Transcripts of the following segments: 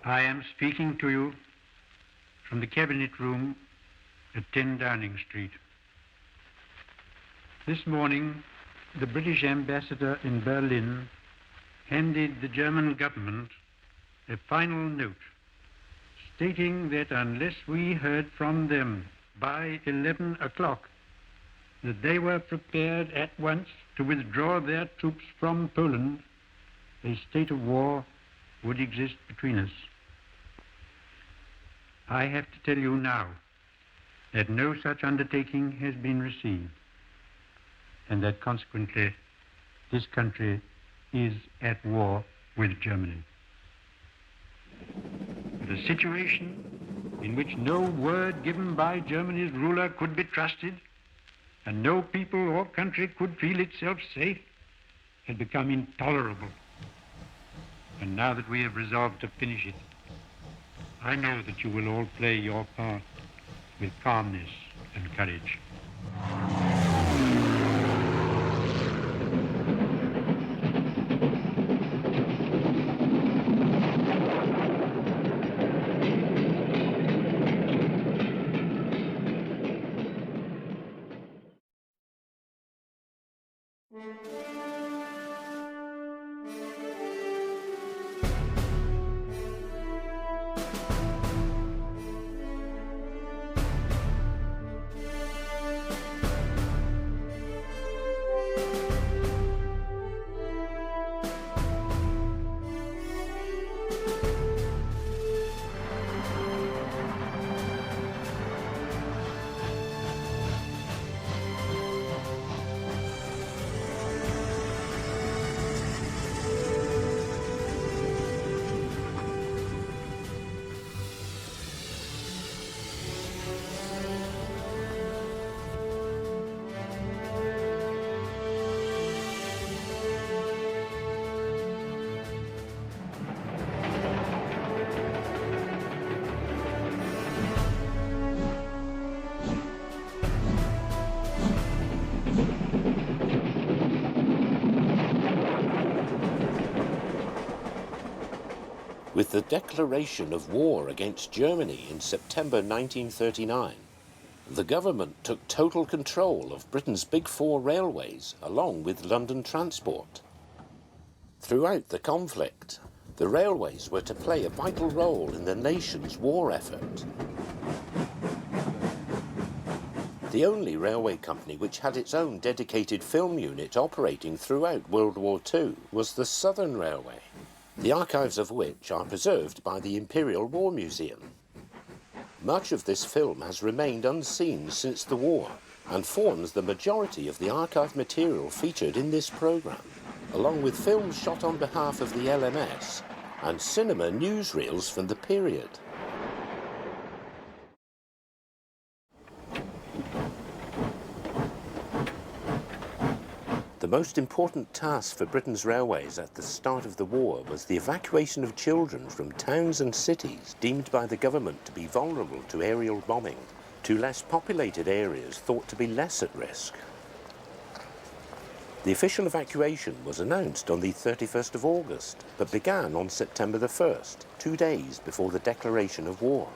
I am speaking to you from the Cabinet Room at 10 Downing Street. This morning, the British ambassador in Berlin handed the German government a final note stating that unless we heard from them by 11 o'clock, that they were prepared at once to withdraw their troops from Poland, a state of war would exist between us. I have to tell you now that no such undertaking has been received, and that consequently this country is at war with Germany. The situation in which no word given by Germany's ruler could be trusted, and no people or country could feel itself safe, had become intolerable. And now that we have resolved to finish it, I know that you will all play your part with calmness and courage. With the declaration of war against Germany in September 1939, the government took total control of Britain's Big Four railways, along with London Transport. Throughout the conflict, the railways were to play a vital role in the nation's war effort. The only railway company which had its own dedicated film unit operating throughout World War II was the Southern Railway, the archives of which are preserved by the Imperial War Museum. Much of this film has remained unseen since the war and forms the majority of the archive material featured in this programme, along with films shot on behalf of the LMS and cinema newsreels from the period. The most important task for Britain's railways at the start of the war was the evacuation of children from towns and cities deemed by the government to be vulnerable to aerial bombing to less populated areas thought to be less at risk. The official evacuation was announced on the 31st of August, but began on September the 1st, 2 days before the declaration of war.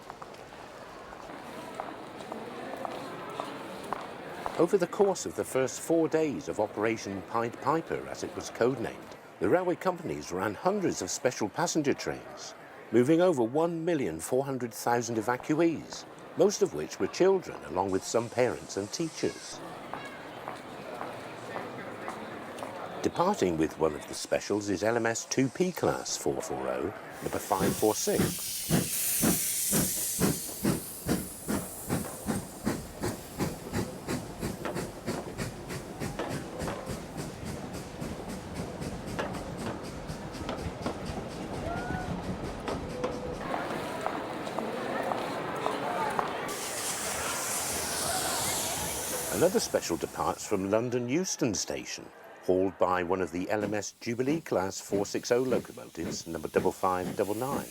Over the course of the first 4 days of Operation Pied Piper, as it was codenamed, the railway companies ran hundreds of special passenger trains, moving over 1,400,000 evacuees, most of which were children, along with some parents and teachers. Departing with one of the specials is LMS 2P Class 440, number 546. Another special departs from London Euston Station, hauled by one of the LMS Jubilee Class 460 locomotives, number 5599.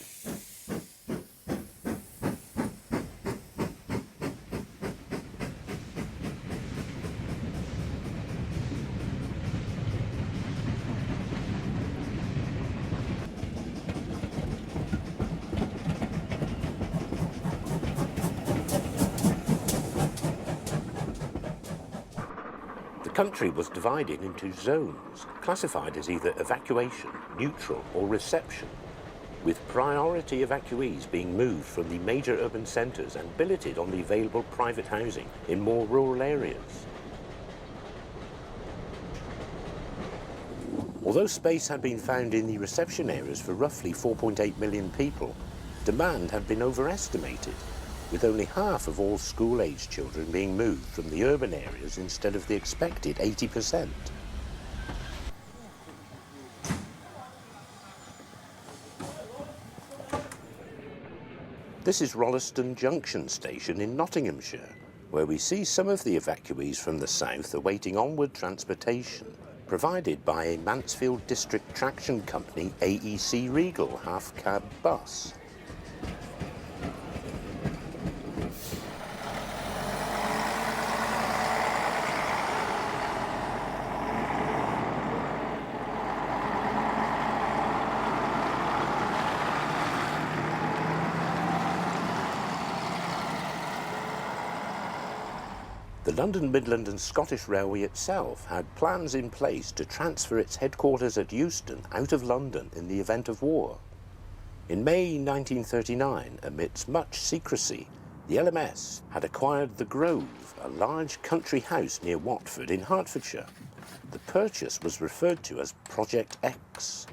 country was divided into zones, classified as either evacuation, neutral or reception, with priority evacuees being moved from the major urban centres and billeted on the available private housing in more rural areas. Although space had been found in the reception areas for roughly 4.8 million people, demand had been overestimated, with only half of all school-aged children being moved from the urban areas instead of the expected 80%. This is Rolleston Junction Station in Nottinghamshire, where we see some of the evacuees from the south awaiting onward transportation, provided by a Mansfield District Traction Company AEC Regal half-cab bus. The London, Midland and Scottish Railway itself had plans in place to transfer its headquarters at Euston out of London in the event of war. In May 1939, amidst much secrecy, the LMS had acquired The Grove, a large country house near Watford in Hertfordshire. The purchase was referred to as Project X.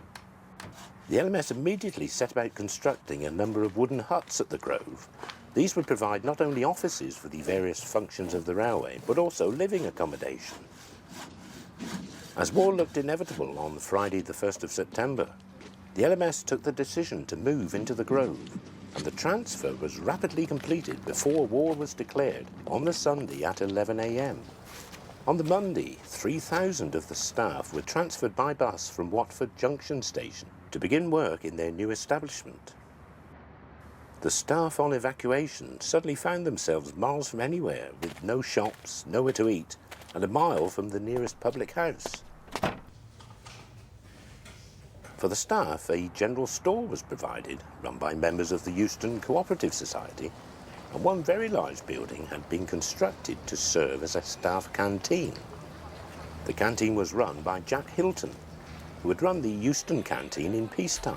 The LMS immediately set about constructing a number of wooden huts at The Grove. These would provide not only offices for the various functions of the railway, but also living accommodation. As war looked inevitable on Friday the 1st of September, the LMS took the decision to move into The Grove, and the transfer was rapidly completed before war was declared on the Sunday at 11 a.m. On the Monday, 3,000 of the staff were transferred by bus from Watford Junction Station to begin work in their new establishment. The staff on evacuation suddenly found themselves miles from anywhere, with no shops, nowhere to eat, and a mile from the nearest public house. For the staff, a general store was provided, run by members of the Euston Cooperative Society, and one very large building had been constructed to serve as a staff canteen. The canteen was run by Jack Hilton, who had run the Euston canteen in peacetime.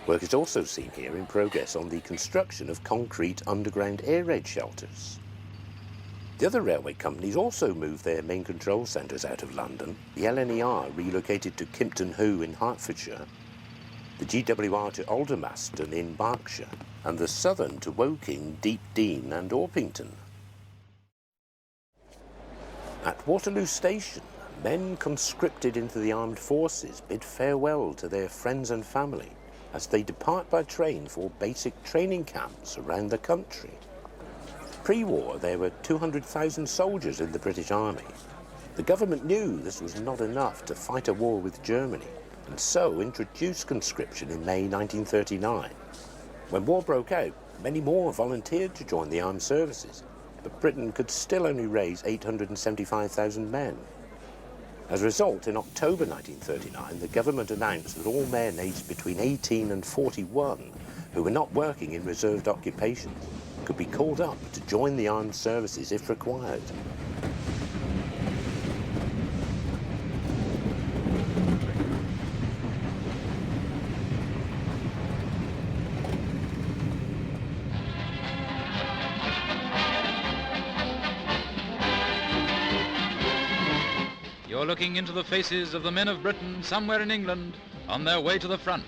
Work is also seen here in progress on the construction of concrete underground air raid shelters. The other railway companies also moved their main control centres out of London. The LNER relocated to Kimpton Hoo in Hertfordshire, the GWR to Aldermaston in Berkshire, and the Southern to Woking, Deepdene and Orpington. At Waterloo Station, men conscripted into the armed forces bid farewell to their friends and family as they depart by train for basic training camps around the country. Pre-war, there were 200,000 soldiers in the British Army. The government knew this was not enough to fight a war with Germany, and so introduced conscription in May 1939. When war broke out, many more volunteered to join the armed services, but Britain could still only raise 875,000 men. As a result, in October 1939, the government announced that all men aged between 18 and 41 who were not working in reserved occupations could be called up to join the armed services if required. You're looking into the faces of the men of Britain somewhere in England on their way to the front.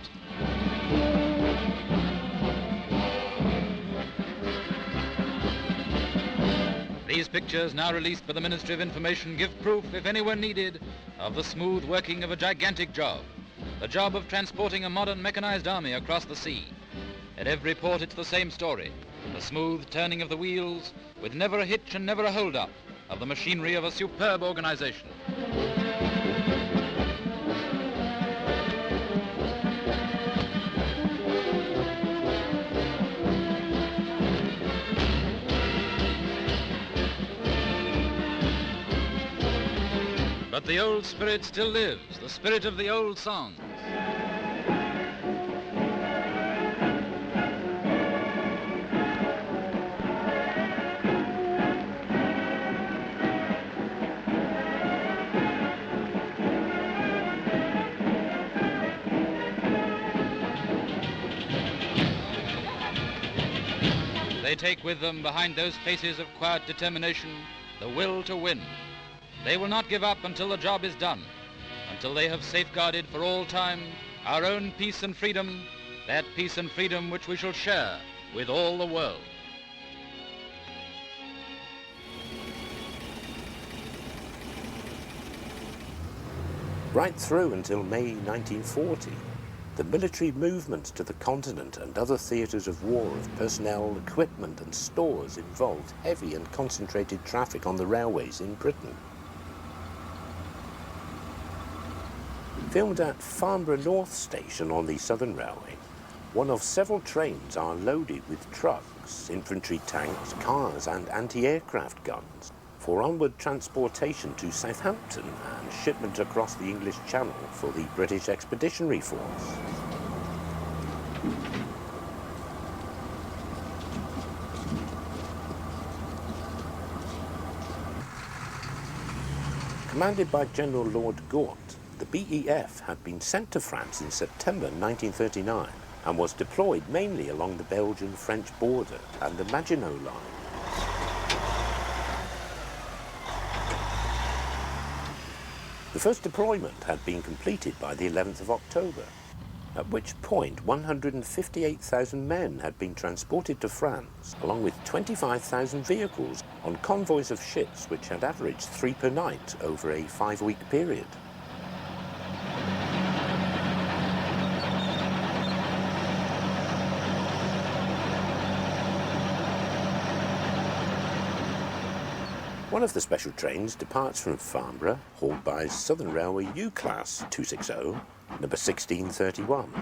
These pictures, now released by the Ministry of Information, give proof, if anywhere needed, of the smooth working of a gigantic job. The job of transporting a modern mechanized army across the sea. At every port it's the same story. The smooth turning of the wheels, with never a hitch and never a hold-up, of the machinery of a superb organization. But the old spirit still lives, the spirit of the old songs. They take with them, behind those faces of quiet determination, the will to win. They will not give up until the job is done, until they have safeguarded for all time our own peace and freedom, that peace and freedom which we shall share with all the world. Right through until May 1940, the military movements to the continent and other theatres of war of personnel, equipment and stores involved heavy and concentrated traffic on the railways in Britain. Filmed at Farnborough North Station on the Southern Railway, one of several trains are loaded with trucks, infantry tanks, cars and anti-aircraft guns for onward transportation to Southampton and shipment across the English Channel for the British Expeditionary Force. Commanded by General Lord Gort, the BEF had been sent to France in September 1939 and was deployed mainly along the Belgian-French border and the Maginot Line. The first deployment had been completed by the 11th of October, at which point 158,000 men had been transported to France, along with 25,000 vehicles on convoys of ships which had averaged 3 per night over a 5-week period. One of the special trains departs from Farnborough, hauled by Southern Railway U-Class 260, number 1631.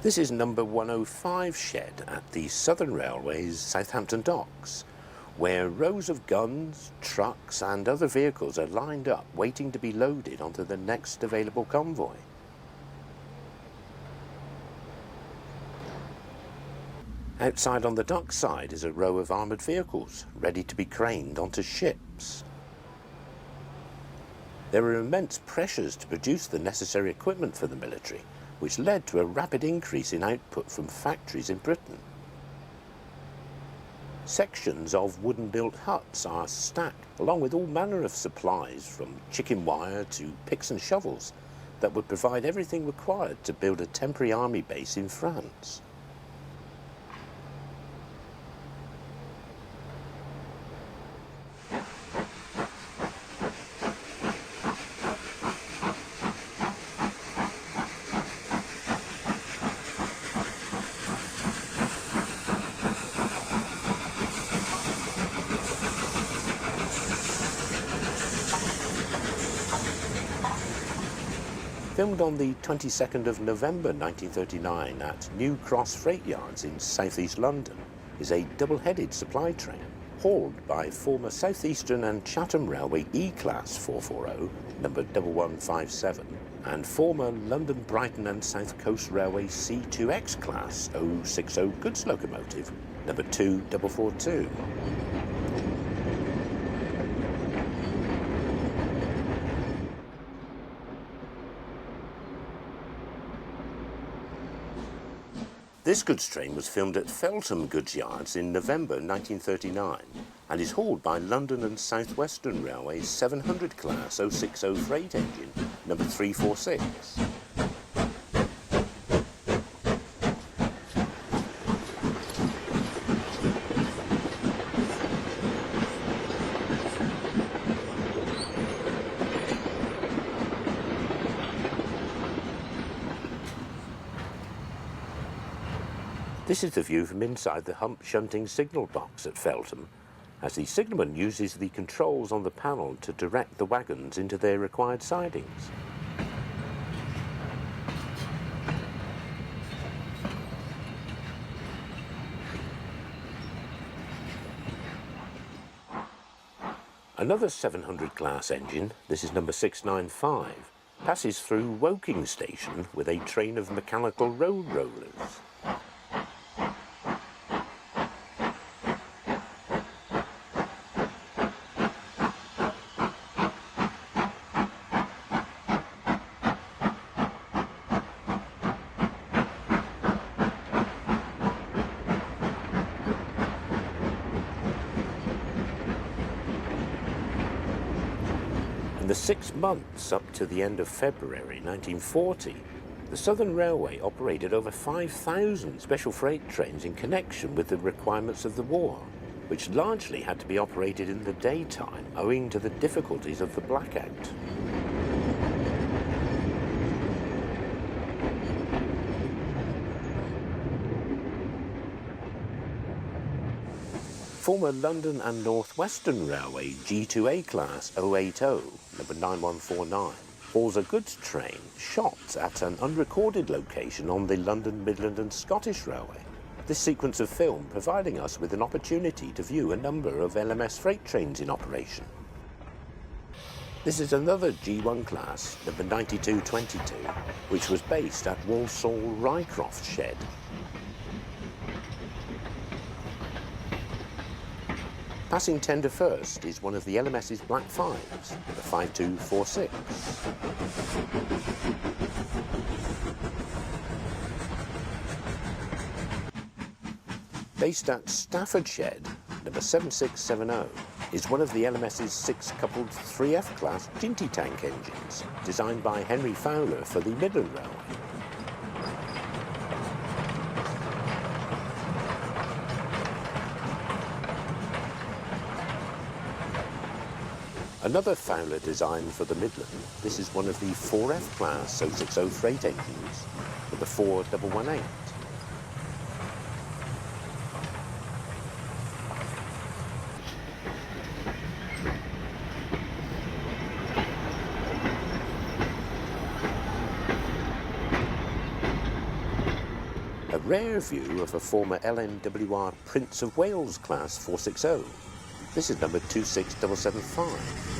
This is number 105 shed at the Southern Railway's Southampton docks, where rows of guns, trucks and other vehicles are lined up waiting to be loaded onto the next available convoy. Outside on the dock side is a row of armoured vehicles ready to be craned onto ships. There are immense pressures to produce the necessary equipment for the military, which led to a rapid increase in output from factories in Britain. Sections of wooden-built huts are stacked, along with all manner of supplies, from chicken wire to picks and shovels, that would provide everything required to build a temporary army base in France. Filmed on the 22nd of November 1939 at New Cross Freight Yards in southeast London is a double-headed supply train hauled by former South Eastern and Chatham Railway E-Class 440, number 1157, and former London, Brighton and South Coast Railway C2X Class 060 goods locomotive, number 2442. This goods train was filmed at Feltham Goods Yards in November 1939 and is hauled by London and South Western Railway's 700 class 060 freight engine, number 346. This is the view from inside the hump shunting signal box at Feltham, as the signalman uses the controls on the panel to direct the wagons into their required sidings. Another 700 class engine, this is number 695, passes through Woking Station with a train of mechanical road rollers. In the 6 months up to the end of February 1940, the Southern Railway operated over 5,000 special freight trains in connection with the requirements of the war, which largely had to be operated in the daytime owing to the difficulties of the blackout. Former London and North Western Railway G2A class 080, number 9149, hauls a goods train shot at an unrecorded location on the London, Midland and Scottish Railway. This sequence of film providing us with an opportunity to view a number of LMS freight trains in operation. This is another G1 class, number 9222, which was based at Walsall Rycroft Shed. Passing tender first is one of the LMS's Black Fives, the 5246. Based at Stafford Shed, number 7670, is one of the LMS's 6-coupled 3F class Ginty tank engines, designed by Henry Fowler for the Midland Railway. Another Fowler design for the Midland, this is one of the 4F class 060 freight engines, number 4118. A rare view of a former LNWR Prince of Wales class 460. This is number 26775.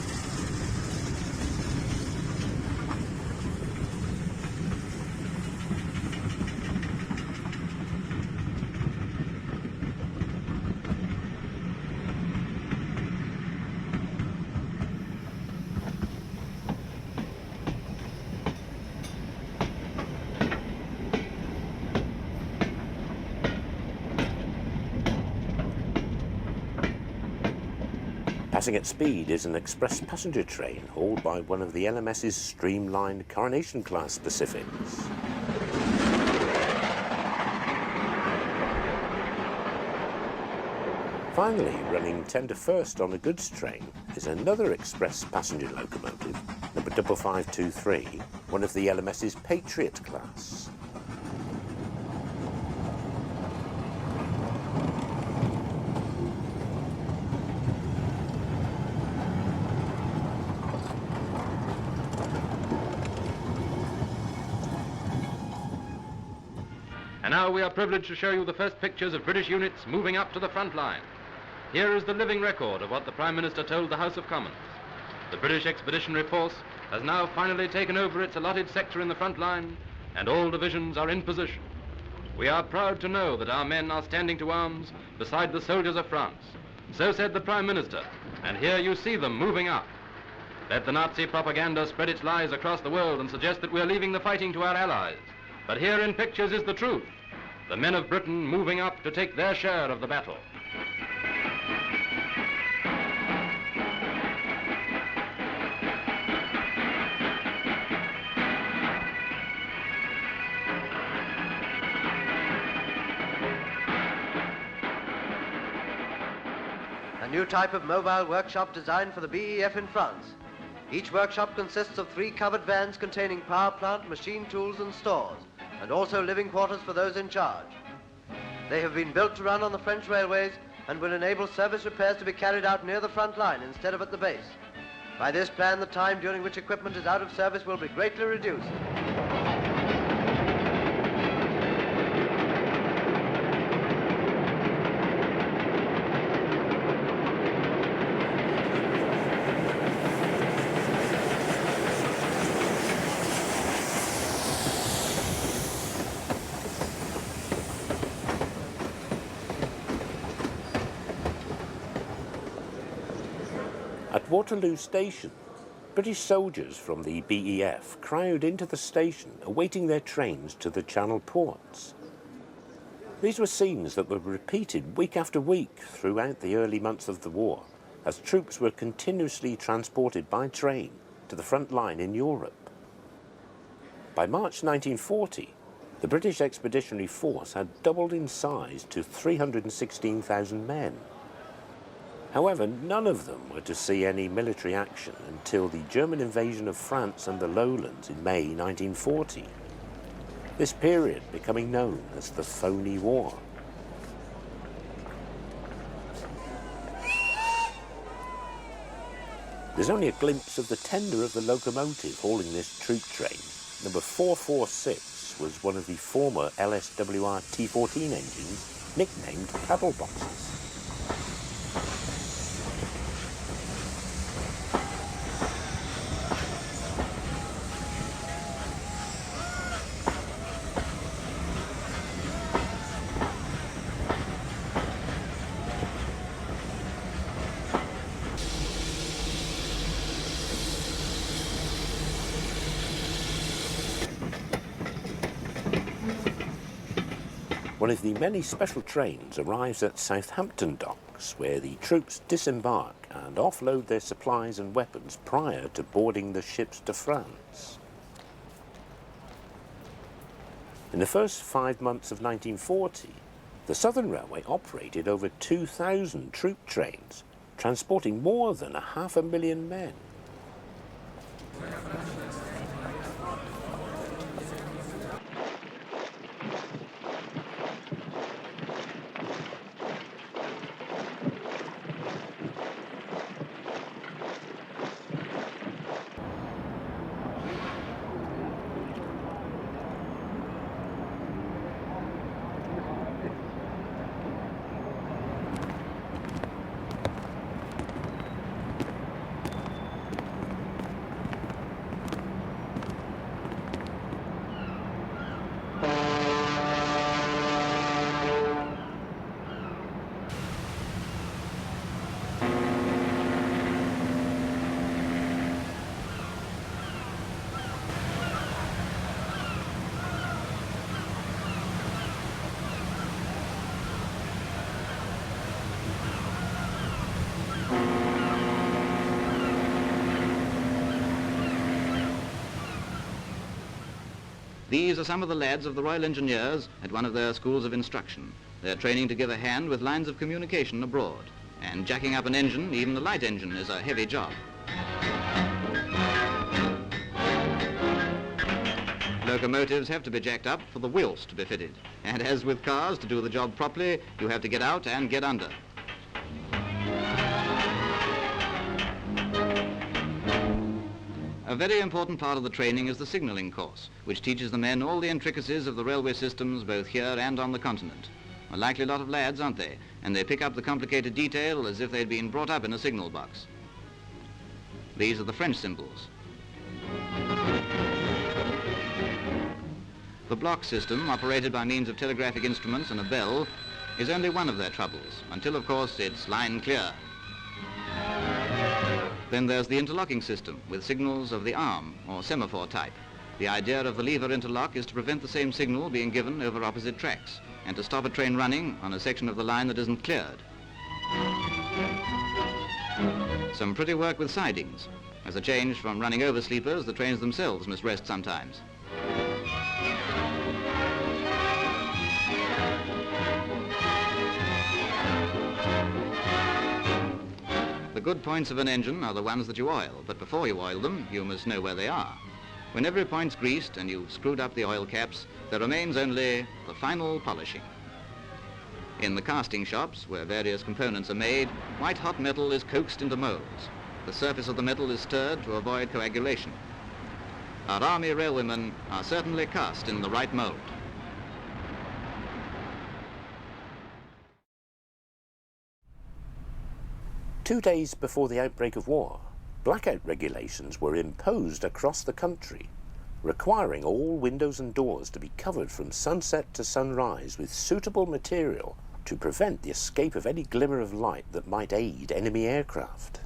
Passing at speed is an express passenger train hauled by one of the LMS's streamlined Coronation class Pacifics. Finally, running tender first on a goods train is another express passenger locomotive, number 5523, one of the LMS's Patriot class. And now we are privileged to show you the first pictures of British units moving up to the front line. Here is the living record of what the Prime Minister told the House of Commons. The British Expeditionary Force has now finally taken over its allotted sector in the front line, and all divisions are in position. We are proud to know that our men are standing to arms beside the soldiers of France. So said the Prime Minister, and here you see them moving up. Let the Nazi propaganda spread its lies across the world and suggest that we're leaving the fighting to our allies. But here in pictures is the truth. The men of Britain moving up to take their share of the battle. A new type of mobile workshop designed for the BEF in France. Each workshop consists of 3 covered vans containing power plant, machine tools and stores, and also living quarters for those in charge. They have been built to run on the French railways and will enable service repairs to be carried out near the front line instead of at the base. By this plan, the time during which equipment is out of service will be greatly reduced. At Waterloo Station, British soldiers from the BEF crowd into the station, awaiting their trains to the Channel ports. These were scenes that were repeated week after week throughout the early months of the war, as troops were continuously transported by train to the front line in Europe. By March 1940, the British Expeditionary Force had doubled in size to 316,000 men. However, none of them were to see any military action until the German invasion of France and the Lowlands in May 1940. This period becoming known as the Phony War. There's only a glimpse of the tender of the locomotive hauling this troop train. Number 446 was one of the former LSWR T14 engines, nicknamed paddle boxes. One of the many special trains arrives at Southampton docks, where the troops disembark and offload their supplies and weapons prior to boarding the ships to France. In the first 5 months of 1940, the Southern Railway operated over 2,000 troop trains, transporting more than 500,000 men. These are some of the lads of the Royal Engineers at one of their schools of instruction. They're training to give a hand with lines of communication abroad. And jacking up an engine, even a light engine, is a heavy job. Locomotives have to be jacked up for the wheels to be fitted. And as with cars, to do the job properly, you have to get out and get under. A very important part of the training is the signalling course, which teaches the men all the intricacies of the railway systems both here and on the continent. A likely lot of lads, aren't they? And they pick up the complicated detail as if they'd been brought up in a signal box. These are the French symbols. The block system, operated by means of telegraphic instruments and a bell, is only one of their troubles, until, of course, it's line clear. Then there's the interlocking system, with signals of the arm, or semaphore type. The idea of the lever interlock is to prevent the same signal being given over opposite tracks, and to stop a train running on a section of the line that isn't cleared. Some pretty work with sidings. As a change from running over sleepers, the trains themselves must rest sometimes. The good points of an engine are the ones that you oil, but before you oil them, you must know where they are. When every point's greased and you've screwed up the oil caps, there remains only the final polishing. In the casting shops, where various components are made, white hot metal is coaxed into molds. The surface of the metal is stirred to avoid coagulation. Our army railwaymen are certainly cast in the right mold. Two days before the outbreak of war, blackout regulations were imposed across the country, requiring all windows and doors to be covered from sunset to sunrise with suitable material to prevent the escape of any glimmer of light that might aid enemy aircraft.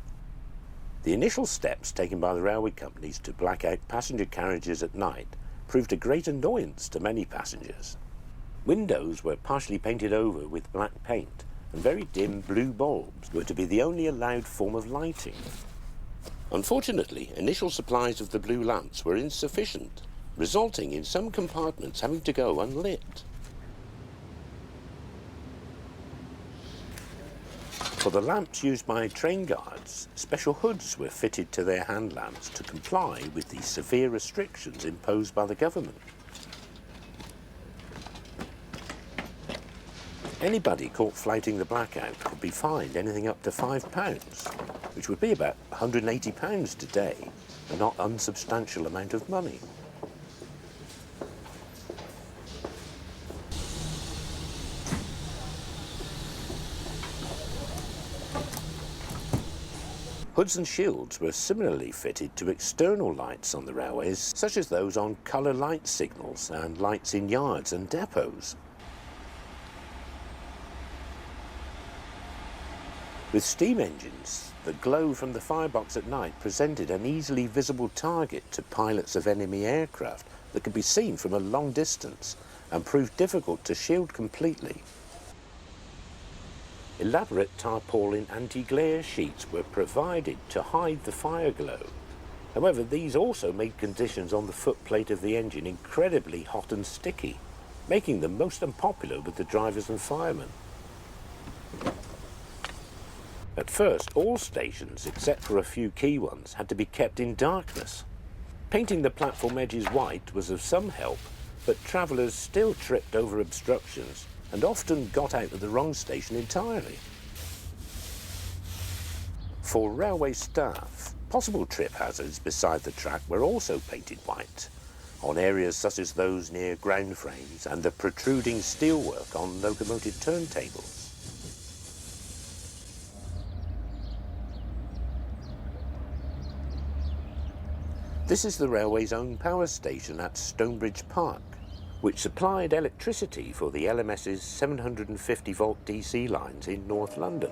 The initial steps taken by the railway companies to black out passenger carriages at night proved a great annoyance to many passengers. Windows were partially painted over with black paint, and very dim blue bulbs were to be the only allowed form of lighting. Unfortunately, initial supplies of the blue lamps were insufficient, resulting in some compartments having to go unlit. For the lamps used by train guards, special hoods were fitted to their hand lamps to comply with the severe restrictions imposed by the government. Anybody caught flouting the blackout could be fined anything up to £5, which would be about £180 today, a not unsubstantial amount of money. Hoods and shields were similarly fitted to external lights on the railways, such as those on colour light signals and lights in yards and depots. With steam engines, the glow from the firebox at night presented an easily visible target to pilots of enemy aircraft that could be seen from a long distance and proved difficult to shield completely. Elaborate tarpaulin anti-glare sheets were provided to hide the fire glow. However, these also made conditions on the footplate of the engine incredibly hot and sticky, making them most unpopular with the drivers and firemen. At first, all stations, except for a few key ones, had to be kept in darkness. Painting the platform edges white was of some help, but travellers still tripped over obstructions and often got out of the wrong station entirely. For railway staff, possible trip hazards beside the track were also painted white, on areas such as those near ground frames and the protruding steelwork on locomotive turntables. This is the railway's own power station at Stonebridge Park, which supplied electricity for the LMS's 750-volt DC lines in North London.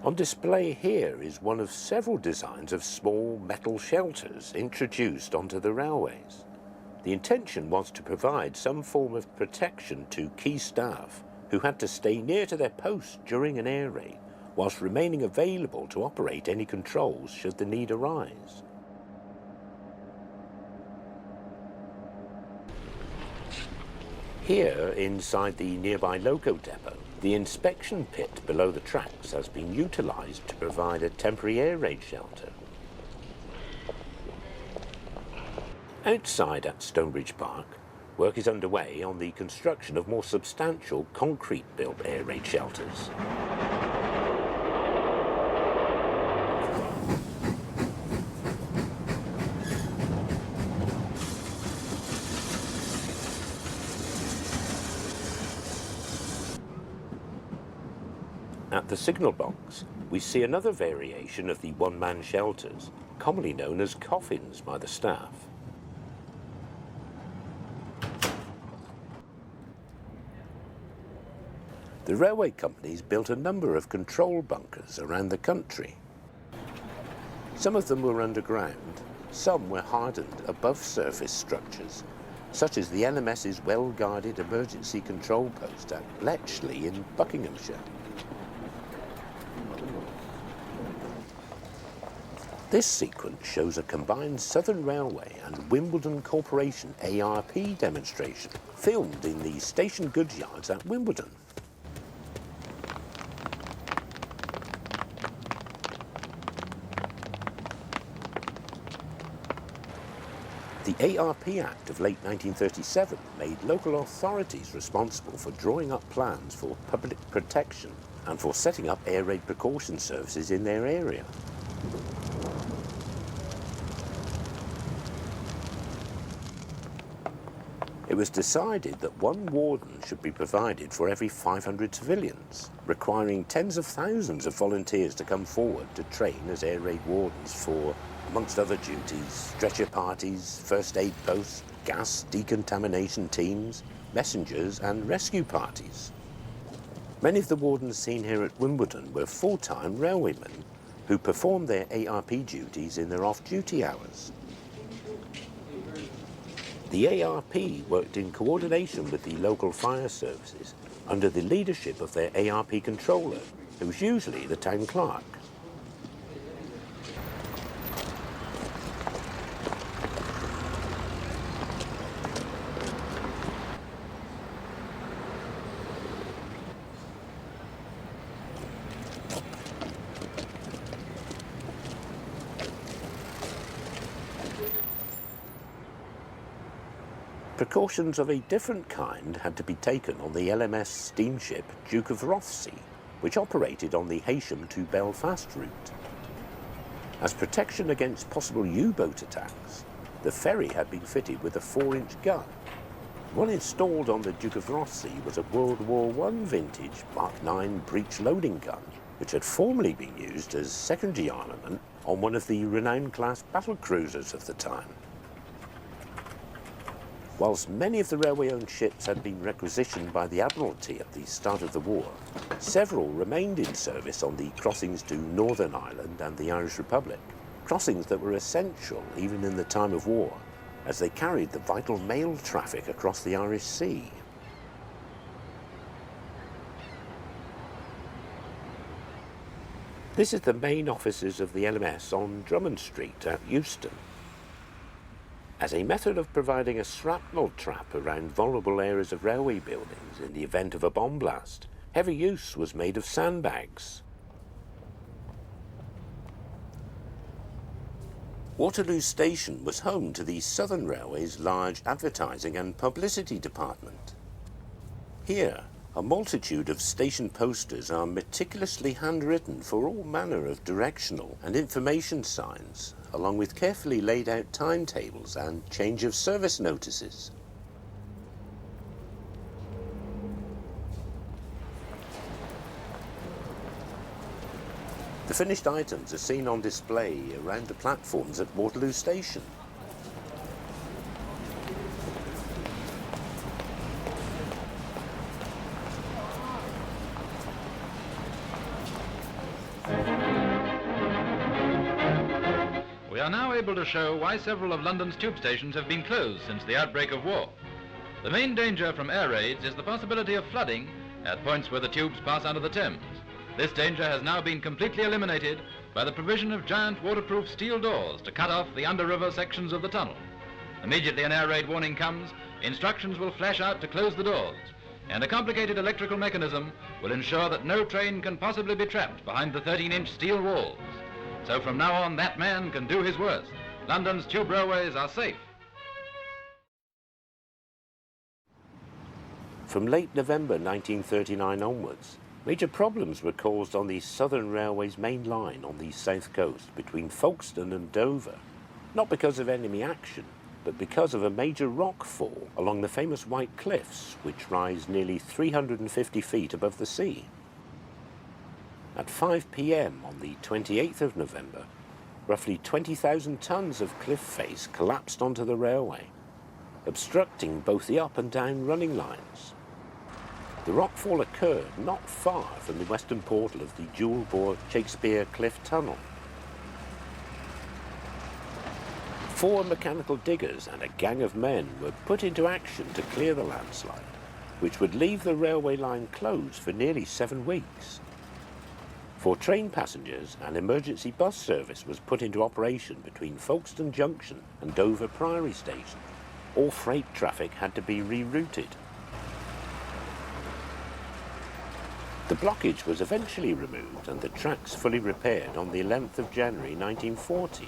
On display here is one of several designs of small metal shelters introduced onto the railways. The intention was to provide some form of protection to key staff who had to stay near to their posts during an air raid, whilst remaining available to operate any controls should the need arise. Here, inside the nearby loco depot, the inspection pit below the tracks has been utilised to provide a temporary air raid shelter. Outside at Stonebridge Park, work is underway on the construction of more substantial concrete-built air raid shelters. At the signal box, we see another variation of the one-man shelters, commonly known as coffins by the staff. The railway companies built a number of control bunkers around the country. Some of them were underground, some were hardened above surface structures, such as the LMS's well-guarded emergency control post at Bletchley in Buckinghamshire. This sequence shows a combined Southern Railway and Wimbledon Corporation ARP demonstration, filmed in the station goods yards at Wimbledon. The ARP Act of late 1937 made local authorities responsible for drawing up plans for public protection and for setting up air raid precaution services in their area. It was decided that one warden should be provided for every 500 civilians, requiring tens of thousands of volunteers to come forward to train as air raid wardens for, amongst other duties, stretcher parties, first aid posts, gas decontamination teams, messengers and rescue parties. Many of the wardens seen here at Wimbledon were full-time railwaymen who performed their ARP duties in their off-duty hours. The ARP worked in coordination with the local fire services under the leadership of their ARP controller, who was usually the town clerk. Precautions of a different kind had to be taken on the LMS steamship Duke of Rothesay, which operated on the Heysham to Belfast route. As protection against possible U-boat attacks, the ferry had been fitted with a 4-inch gun. One installed on the Duke of Rothesay was a World War I vintage Mark IX breech loading gun, which had formerly been used as secondary armament on one of the Renown-class battle cruisers of the time. Whilst many of the railway-owned ships had been requisitioned by the Admiralty at the start of the war, several remained in service on the crossings to Northern Ireland and the Irish Republic, crossings that were essential even in the time of war, as they carried the vital mail traffic across the Irish Sea. This is the main offices of the LMS on Drummond Street at Euston. As a method of providing a shrapnel trap around vulnerable areas of railway buildings in the event of a bomb blast, heavy use was made of sandbags. Waterloo Station was home to the Southern Railway's large advertising and publicity department. Here, a multitude of station posters are meticulously handwritten for all manner of directional and information signs, along with carefully laid out timetables and change of service notices. The finished items are seen on display around the platforms at Waterloo Station. We are now able to show why several of London's tube stations have been closed since the outbreak of war. The main danger from air raids is the possibility of flooding at points where the tubes pass under the Thames. This danger has now been completely eliminated by the provision of giant waterproof steel doors to cut off the under-river sections of the tunnel. Immediately an air raid warning comes, instructions will flash out to close the doors, and a complicated electrical mechanism will ensure that no train can possibly be trapped behind the 13-inch steel walls. So from now on, that man can do his worst. London's tube railways are safe. From late November 1939 onwards, major problems were caused on the Southern Railway's main line on the south coast between Folkestone and Dover, not because of enemy action, but because of a major rock fall along the famous White Cliffs, which rise nearly 350 feet above the sea. At 5 p.m. on the 28th of November, roughly 20,000 tons of cliff face collapsed onto the railway, obstructing both the up and down running lines. The rockfall occurred not far from the western portal of the dual-bore Shakespeare Cliff Tunnel. 4 mechanical diggers and a gang of men were put into action to clear the landslide, which would leave the railway line closed for nearly 7 weeks. For train passengers, an emergency bus service was put into operation between Folkestone Junction and Dover Priory Station. All freight traffic had to be rerouted. The blockage was eventually removed and the tracks fully repaired on the 11th of January 1940.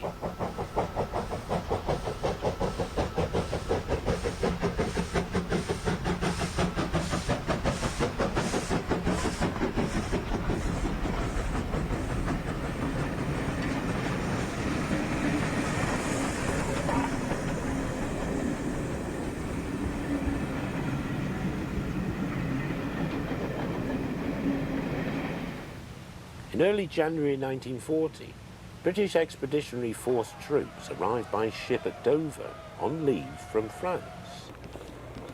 In early January 1940, British Expeditionary Force troops arrived by ship at Dover on leave from France.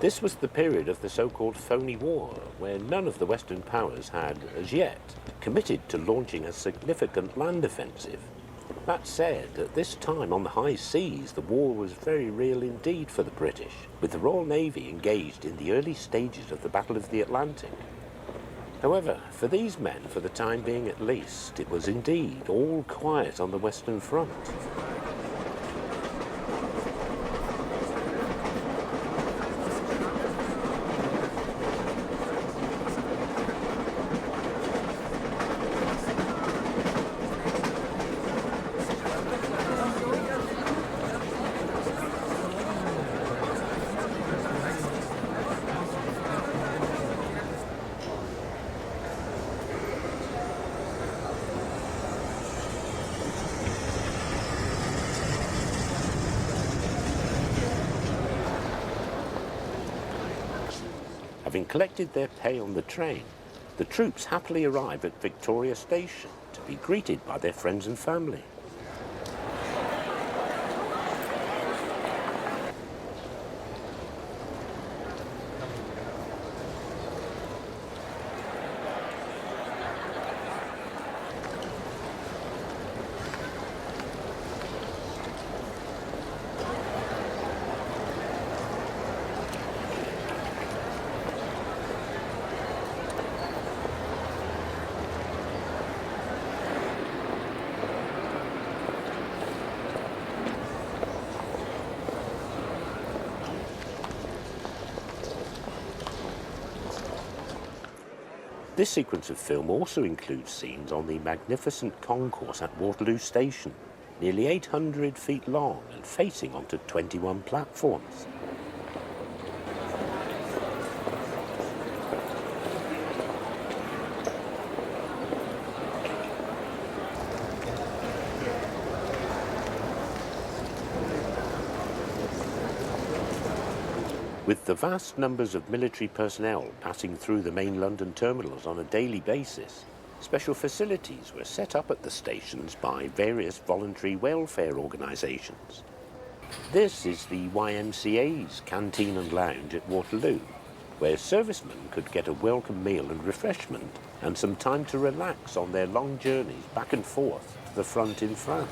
This was the period of the so-called phony war, where none of the Western powers had, as yet, committed to launching a significant land offensive. That said, at this time on the high seas, the war was very real indeed for the British, with the Royal Navy engaged in the early stages of the Battle of the Atlantic. However, for these men, for the time being at least, it was indeed all quiet on the Western Front. Having collected their pay on the train, the troops happily arrive at Victoria Station to be greeted by their friends and family. This sequence of film also includes scenes on the magnificent concourse at Waterloo Station, nearly 800 feet long and facing onto 21 platforms. With the vast numbers of military personnel passing through the main London terminals on a daily basis, special facilities were set up at the stations by various voluntary welfare organisations. This is the YMCA's canteen and lounge at Waterloo, where servicemen could get a welcome meal and refreshment and some time to relax on their long journeys back and forth to the front in France.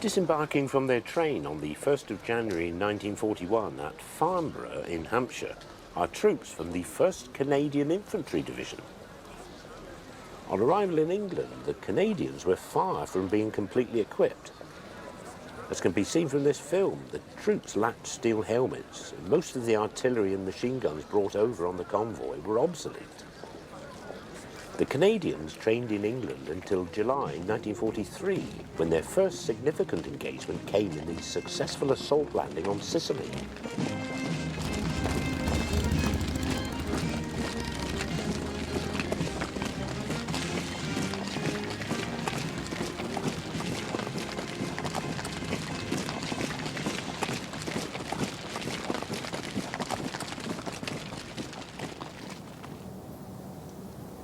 Disembarking from their train on the 1st of January 1941 at Farnborough in Hampshire are troops from the 1st Canadian Infantry Division. On arrival in England, the Canadians were far from being completely equipped. As can be seen from this film, the troops lacked steel helmets, and most of the artillery and machine guns brought over on the convoy were obsolete. The Canadians trained in England until July 1943, when their first significant engagement came in the successful assault landing on Sicily.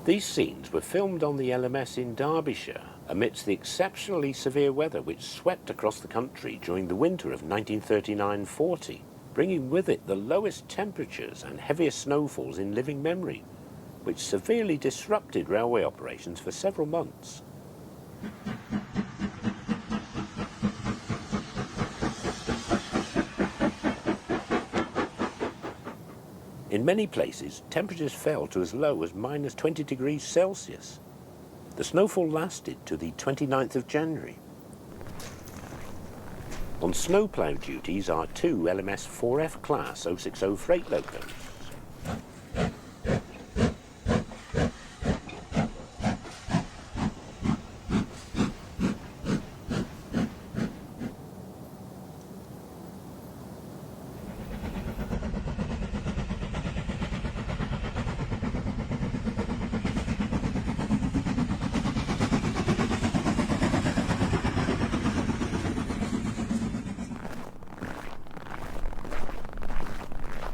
These scenes were filmed on the LMS in Derbyshire amidst the exceptionally severe weather which swept across the country during the winter of 1939-40, bringing with it the lowest temperatures and heaviest snowfalls in living memory, which severely disrupted railway operations for several months. In many places, temperatures fell to as low as minus 20 degrees Celsius. The snowfall lasted to the 29th of January. On snowplough duties are two LMS 4F class 060 freight locomotives.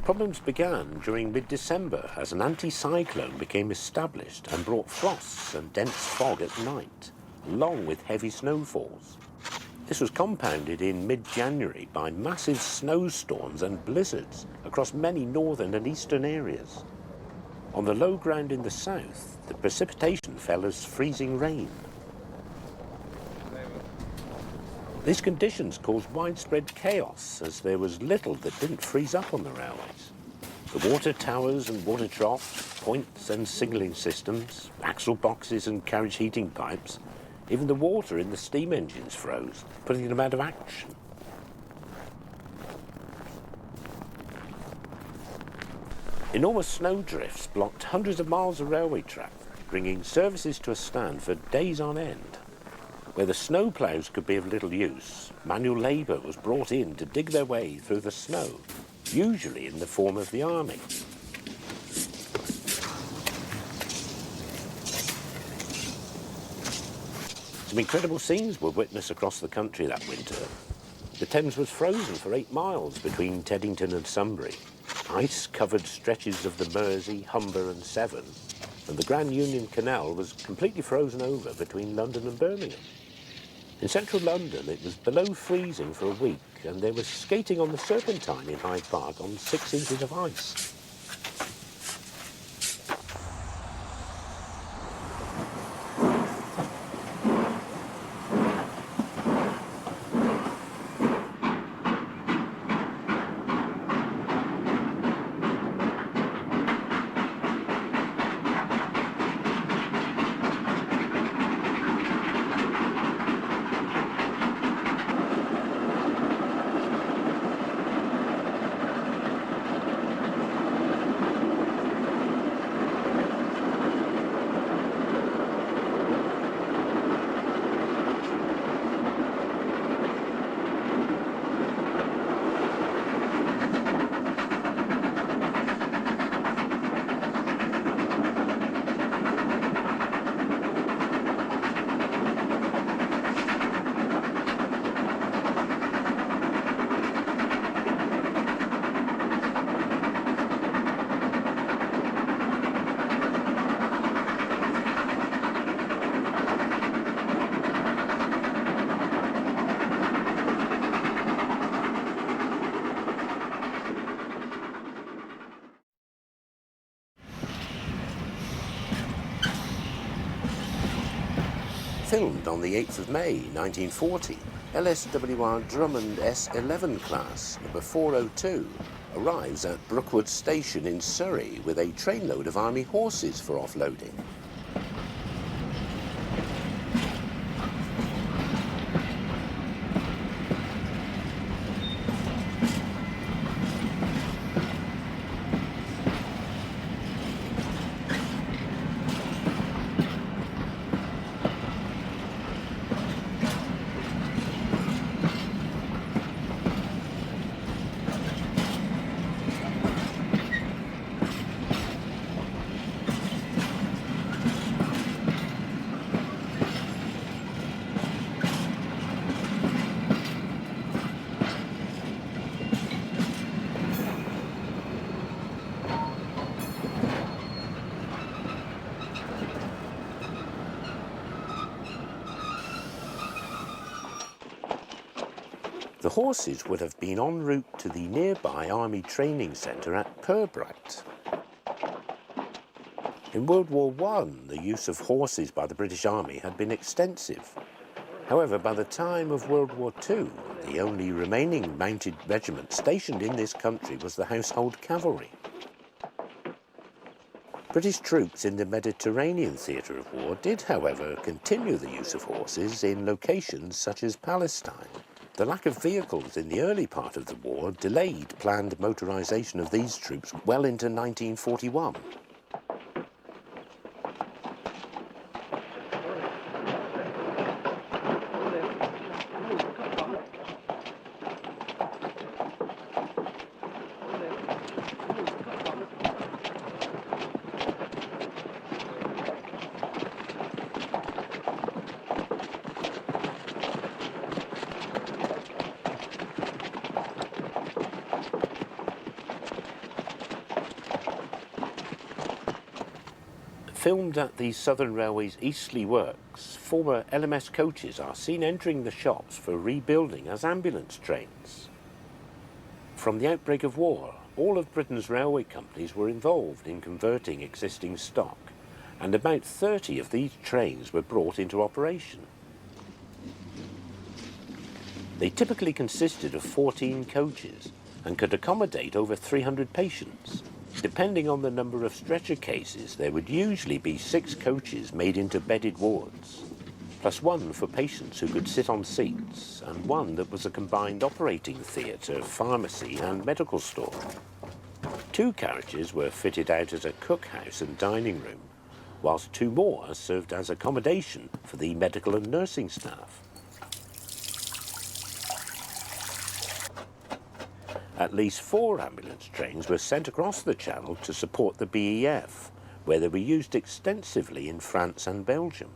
Problems began during mid-December as an anti-cyclone became established and brought frosts and dense fog at night, along with heavy snowfalls. This was compounded in mid-January by massive snowstorms and blizzards across many northern and eastern areas. On the low ground in the south, the precipitation fell as freezing rain. These conditions caused widespread chaos, as there was little that didn't freeze up on the railways. The water towers and water troughs, points and signalling systems, axle boxes and carriage heating pipes, even the water in the steam engines froze, putting them out of action. Enormous snowdrifts blocked hundreds of miles of railway track, bringing services to a stand for days on end. Where the snow ploughs could be of little use, manual labour was brought in to dig their way through the snow, usually in the form of the army. Some incredible scenes were witnessed across the country that winter. The Thames was frozen for 8 miles between Teddington and Sunbury. Ice covered stretches of the Mersey, Humber and Severn, and the Grand Union Canal was completely frozen over between London and Birmingham. In central London, it was below freezing for a week, and there was skating on the Serpentine in Hyde Park on 6 inches of ice. Filmed on the 8th of May 1940, LSWR Drummond S11 class, number 402, arrives at Brookwood Station in Surrey with a trainload of Army horses for offloading. The horses would have been en route to the nearby Army Training Centre at Pirbright. In World War I, the use of horses by the British Army had been extensive. However, by the time of World War II, the only remaining mounted regiment stationed in this country was the Household Cavalry. British troops in the Mediterranean theatre of war did, however, continue the use of horses in locations such as Palestine. The lack of vehicles in the early part of the war delayed planned motorisation of these troops well into 1941. Filmed at the Southern Railway's Eastleigh Works, former LMS coaches are seen entering the shops for rebuilding as ambulance trains. From the outbreak of war, all of Britain's railway companies were involved in converting existing stock, and about 30 of these trains were brought into operation. They typically consisted of 14 coaches and could accommodate over 300 patients. Depending on the number of stretcher cases, there would usually be 6 coaches made into bedded wards, plus one for patients who could sit on seats, and one that was a combined operating theatre, pharmacy and medical store. 2 carriages were fitted out as a cookhouse and dining room, whilst 2 more served as accommodation for the medical and nursing staff. At least 4 ambulance trains were sent across the Channel to support the BEF, where they were used extensively in France and Belgium.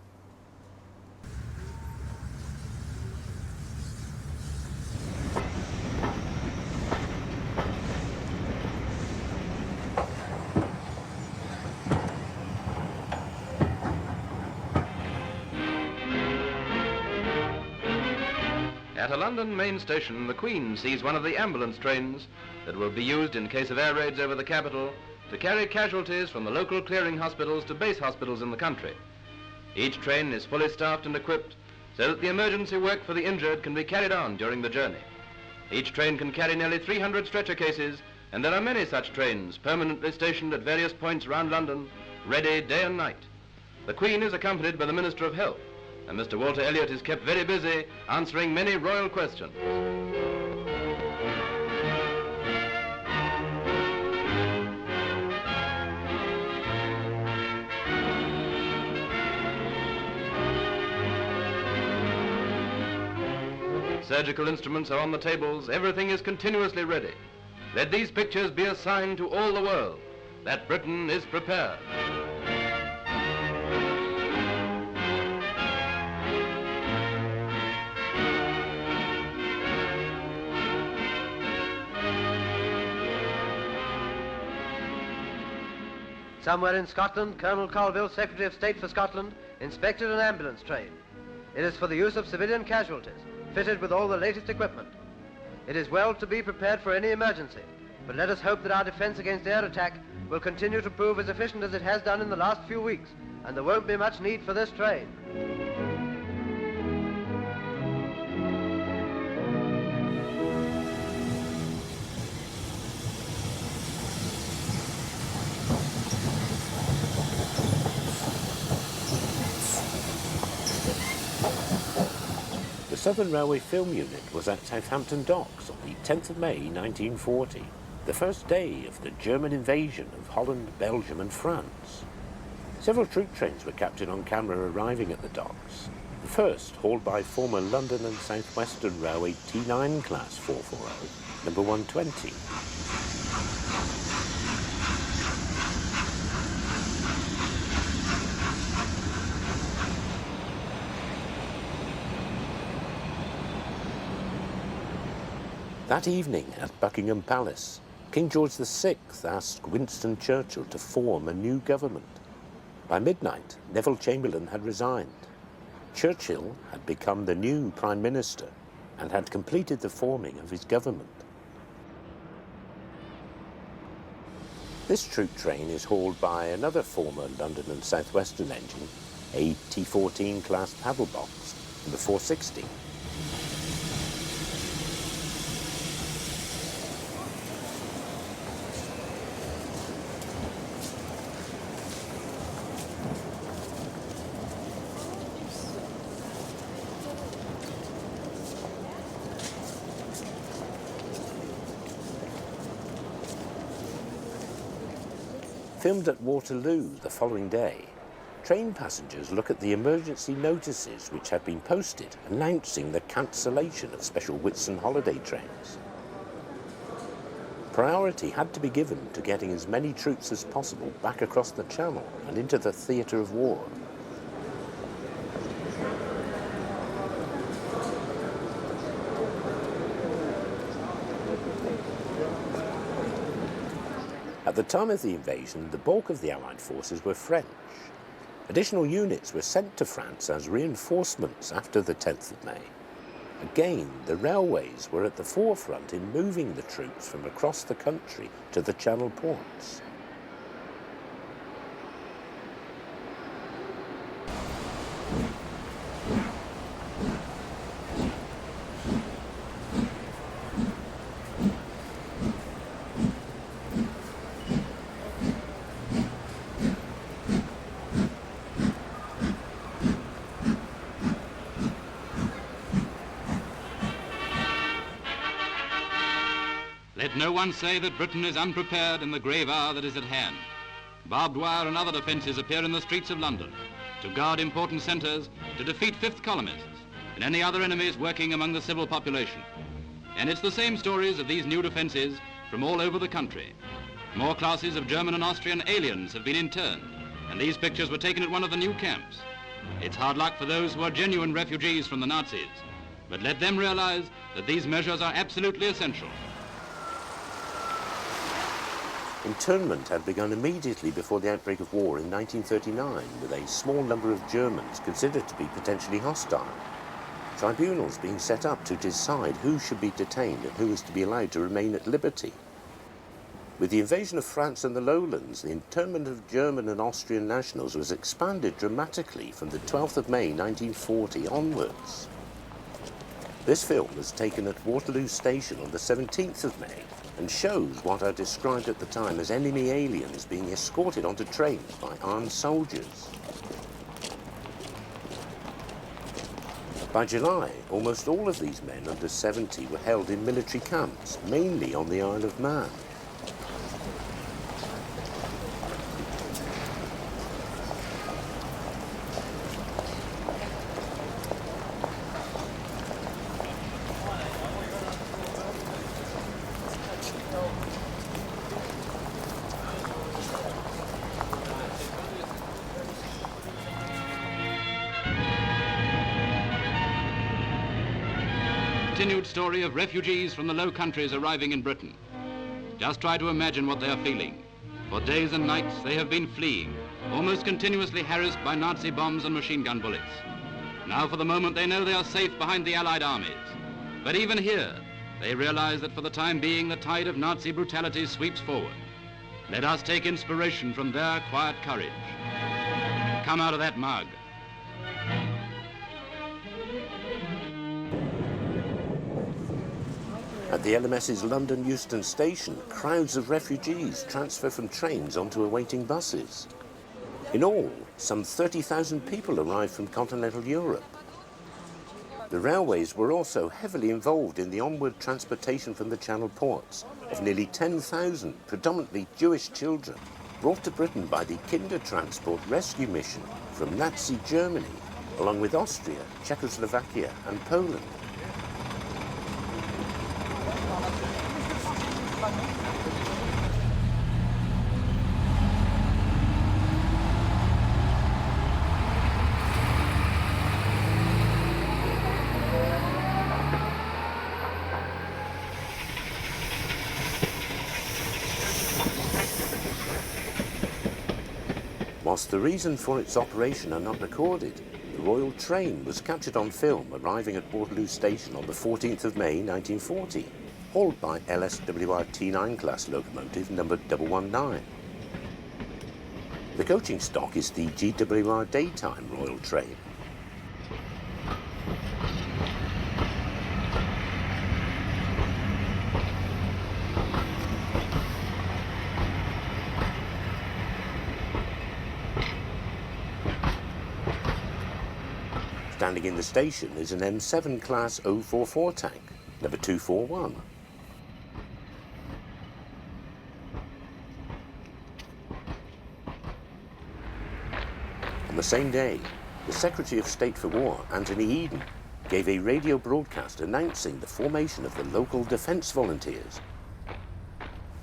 At a London main station, the Queen sees one of the ambulance trains that will be used in case of air raids over the capital to carry casualties from the local clearing hospitals to base hospitals in the country. Each train is fully staffed and equipped so that the emergency work for the injured can be carried on during the journey. Each train can carry nearly 300 stretcher cases, and there are many such trains permanently stationed at various points around London, ready day and night. The Queen is accompanied by the Minister of Health, and Mr. Walter Elliot is kept very busy answering many royal questions. Surgical instruments are on the tables, everything is continuously ready. Let these pictures be a sign to all the world that Britain is prepared. Somewhere in Scotland, Colonel Colville, Secretary of State for Scotland, inspected an ambulance train. It is for the use of civilian casualties, fitted with all the latest equipment. It is well to be prepared for any emergency, but let us hope that our defense against air attack will continue to prove as efficient as it has done in the last few weeks, and there won't be much need for this train. The Southern Railway Film Unit was at Southampton Docks on the 10th of May 1940, the first day of the German invasion of Holland, Belgium and France. Several troop trains were captured on camera arriving at the docks. The first hauled by former London and South Western Railway T9 class 440, number 120. That evening at Buckingham Palace, King George VI asked Winston Churchill to form a new government. By midnight, Neville Chamberlain had resigned. Churchill had become the new Prime Minister and had completed the forming of his government. This troop train is hauled by another former London and South Western engine, a T14 class paddle box, number 460. Filmed at Waterloo the following day, train passengers look at the emergency notices which had been posted announcing the cancellation of special Whitsun holiday trains. Priority had to be given to getting as many troops as possible back across the Channel and into the theatre of war. At the time of the invasion, the bulk of the Allied forces were French, Additional units were sent to France as reinforcements after the 10th of May. Again, the railways were at the forefront in moving the troops from across the country to the Channel ports. Let no one say that Britain is unprepared in the grave hour that is at hand. Barbed wire and other defences appear in the streets of London to guard important centres, to defeat fifth columnists and any other enemies working among the civil population. And it's the same stories of these new defences from all over the country. More classes of German and Austrian aliens have been interned, and these pictures were taken at one of the new camps. It's hard luck for those who are genuine refugees from the Nazis, but let them realise that these measures are absolutely essential. Internment had begun immediately before the outbreak of war in 1939, with a small number of Germans considered to be potentially hostile. Tribunals being set up to decide who should be detained and who was to be allowed to remain at liberty. With the invasion of France and the lowlands, the internment of German and Austrian nationals was expanded dramatically from the 12th of May 1940 onwards. This film was taken at Waterloo Station on the 17th of May and shows what are described at the time as enemy aliens being escorted onto trains by armed soldiers. By July, almost all of these men under 70 were held in military camps, mainly on the Isle of Man. Continued story of refugees from the Low Countries arriving in Britain. Just try to imagine what they are feeling. For days and nights they have been fleeing, almost continuously harassed by Nazi bombs and machine gun bullets. Now for the moment they know they are safe behind the Allied armies. But even here, they realize that for the time being the tide of Nazi brutality sweeps forward. Let us take inspiration from their quiet courage. Come out of that mug. At the LMS's London Euston Station, crowds of refugees transfer from trains onto awaiting buses. In all, some 30,000 people arrived from continental Europe. The railways were also heavily involved in the onward transportation from the Channel ports of nearly 10,000 predominantly Jewish children brought to Britain by the Kindertransport Rescue Mission from Nazi Germany, along with Austria, Czechoslovakia and Poland. Whilst the reason for its operation are not recorded, the Royal Train was captured on film arriving at Waterloo Station on the 14th of May 1940, hauled by LSWR T9 class locomotive number 119. The coaching stock is the GWR Daytime Royal Train. Standing in the station is an M7 class 044 tank, number 241. On the same day, the Secretary of State for War, Anthony Eden, gave a radio broadcast announcing the formation of the local defence volunteers.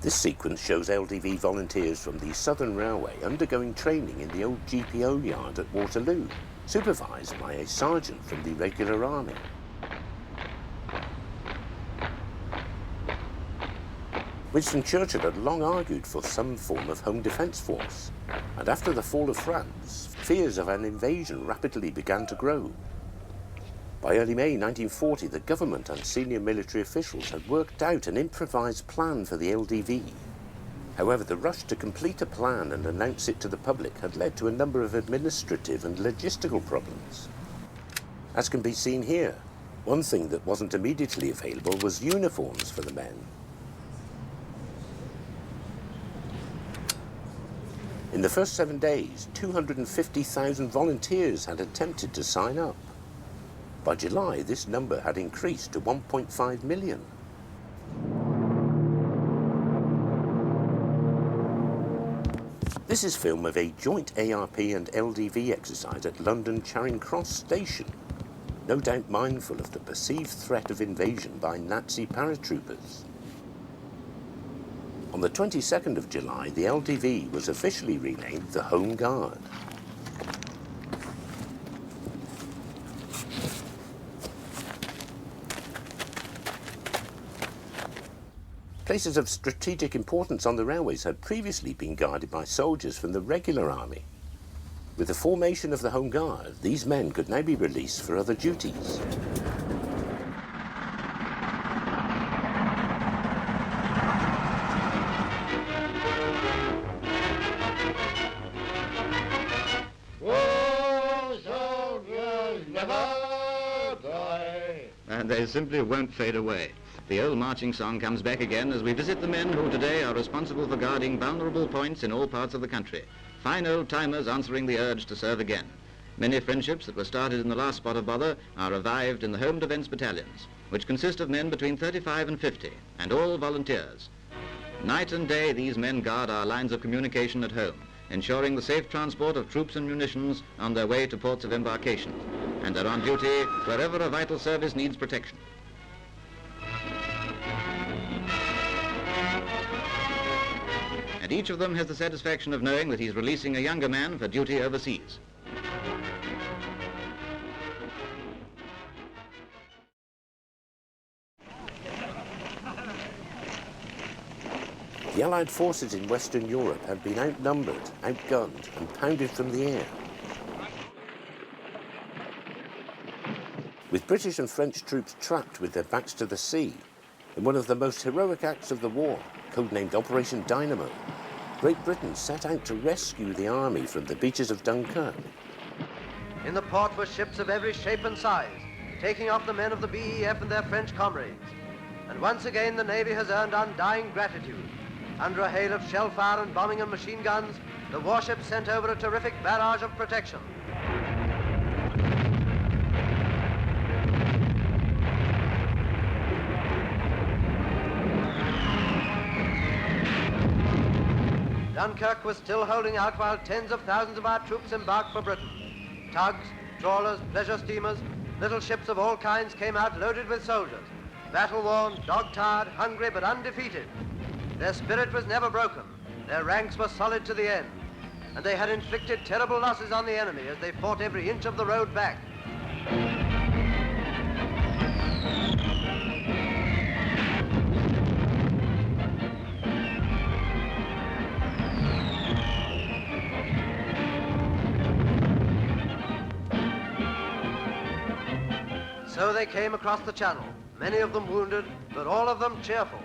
This sequence shows LDV volunteers from the Southern Railway undergoing training in the old GPO yard at Waterloo, supervised by a sergeant from the regular army. Winston Churchill had long argued for some form of home defence force, and after the fall of France, fears of an invasion rapidly began to grow. By early May 1940, the government and senior military officials had worked out an improvised plan for the LDV. However, the rush to complete a plan and announce it to the public had led to a number of administrative and logistical problems. As can be seen here, one thing that wasn't immediately available was uniforms for the men. In the first 7 days, 250,000 volunteers had attempted to sign up. By July, this number had increased to 1.5 million. This is film of a joint ARP and LDV exercise at London Charing Cross Station, no doubt mindful of the perceived threat of invasion by Nazi paratroopers. On the 22nd of July, the LDV was officially renamed the Home Guard. Places of strategic importance on the railways had previously been guarded by soldiers from the regular army. With the formation of the Home Guard, these men could now be released for other duties. And they simply won't fade away. The old marching song comes back again as we visit the men who today are responsible for guarding vulnerable points in all parts of the country. Fine old-timers answering the urge to serve again. Many friendships that were started in the last spot of bother are revived in the Home Defence Battalions, which consist of men between 35 and 50, and all volunteers. Night and day, these men guard our lines of communication at home, ensuring the safe transport of troops and munitions on their way to ports of embarkation, and are on duty wherever a vital service needs protection. And each of them has the satisfaction of knowing that he's releasing a younger man for duty overseas. The Allied forces in Western Europe had been outnumbered, outgunned, and pounded from the air. With British and French troops trapped with their backs to the sea, in one of the most heroic acts of the war, codenamed Operation Dynamo, Great Britain set out to rescue the army from the beaches of Dunkirk. In the port were ships of every shape and size, taking off the men of the BEF and their French comrades. And once again the Navy has earned undying gratitude. Under a hail of shell fire and bombing and machine guns, the warships sent over a terrific barrage of protection. Dunkirk was still holding out while tens of thousands of our troops embarked for Britain. Tugs, trawlers, pleasure steamers, little ships of all kinds came out loaded with soldiers, battle-worn, dog-tired, hungry but undefeated. Their spirit was never broken, their ranks were solid to the end, and they had inflicted terrible losses on the enemy as they fought every inch of the road back. So they came across the channel, many of them wounded, but all of them cheerful.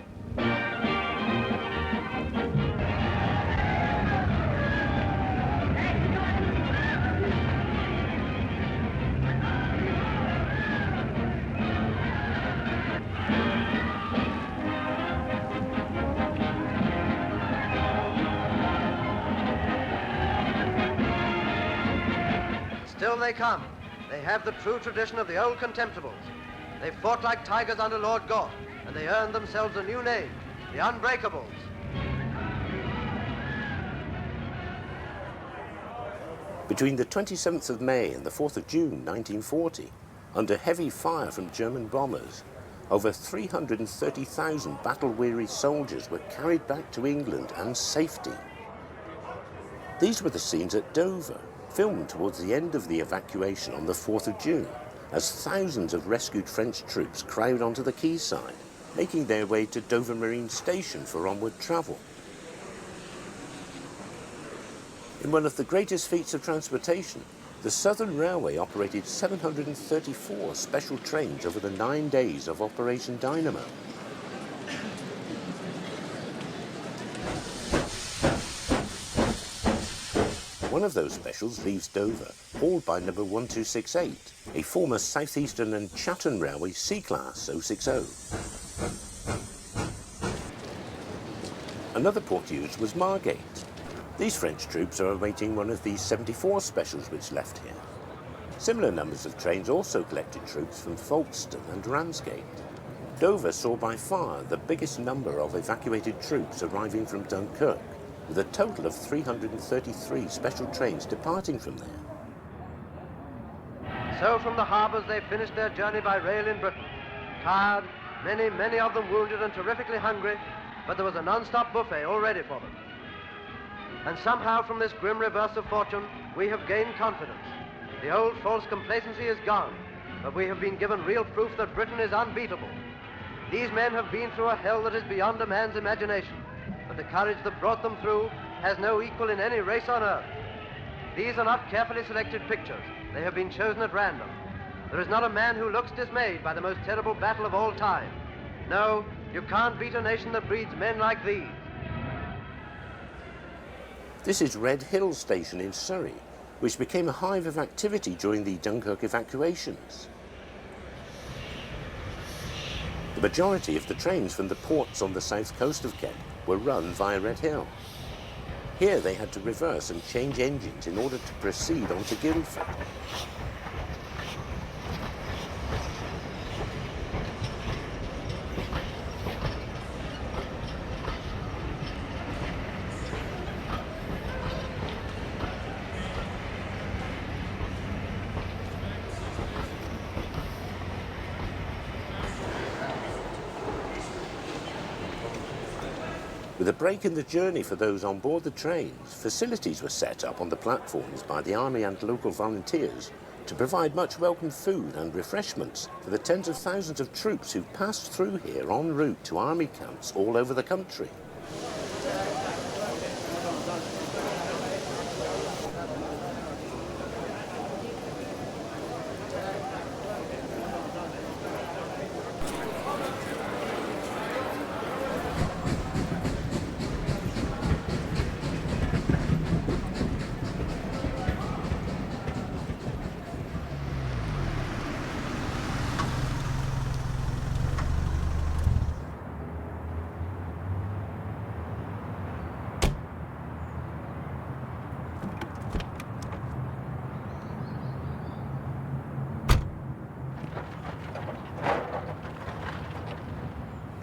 Still they come. They have the true tradition of the old Contemptibles. They fought like tigers under Lord Gort, and they earned themselves a new name, the Unbreakables. Between the 27th of May and the 4th of June 1940, under heavy fire from German bombers, over 330,000 battle-weary soldiers were carried back to England and safety. These were the scenes at Dover, filmed towards the end of the evacuation on the 4th of June, as thousands of rescued French troops crowd onto the quayside, making their way to Dover Marine Station for onward travel. In one of the greatest feats of transportation, the Southern Railway operated 734 special trains over the 9 days of Operation Dynamo. One of those specials leaves Dover, hauled by number 1268, a former South Eastern and Chatham Railway C-Class 060. Another port used was Margate. These French troops are awaiting one of these 74 specials which left here. Similar numbers of trains also collected troops from Folkestone and Ramsgate. Dover saw by far the biggest number of evacuated troops arriving from Dunkirk, with a total of 333 special trains departing from there. So from the harbours they finished their journey by rail in Britain. Tired, many of them wounded and terrifically hungry, but there was a non-stop buffet all ready for them. And somehow from this grim reverse of fortune, we have gained confidence. The old false complacency is gone, but we have been given real proof that Britain is unbeatable. These men have been through a hell that is beyond a man's imagination, but the courage that brought them through has no equal in any race on earth. These are not carefully selected pictures. They have been chosen at random. There is not a man who looks dismayed by the most terrible battle of all time. No, you can't beat a nation that breeds men like these. This is Red Hill Station in Surrey, which became a hive of activity during the Dunkirk evacuations. The majority of the trains from the ports on the south coast of Kent were run via Red Hill. Here they had to reverse and change engines in order to proceed on to Guildford. With a break in the journey for those on board the trains, facilities were set up on the platforms by the Army and local volunteers to provide much welcome food and refreshments for the tens of thousands of troops who passed through here en route to army camps all over the country.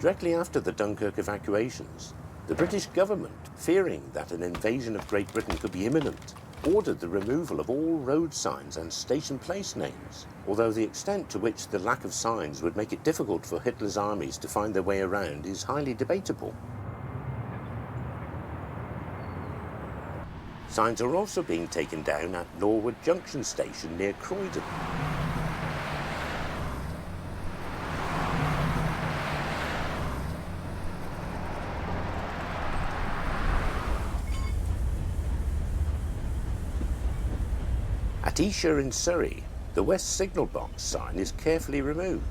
Directly after the Dunkirk evacuations, the British government, fearing that an invasion of Great Britain could be imminent, ordered the removal of all road signs and station place names, although the extent to which the lack of signs would make it difficult for Hitler's armies to find their way around is highly debatable. Signs are also being taken down at Norwood Junction Station near Croydon. At Esher in Surrey, the West Signal Box sign is carefully removed.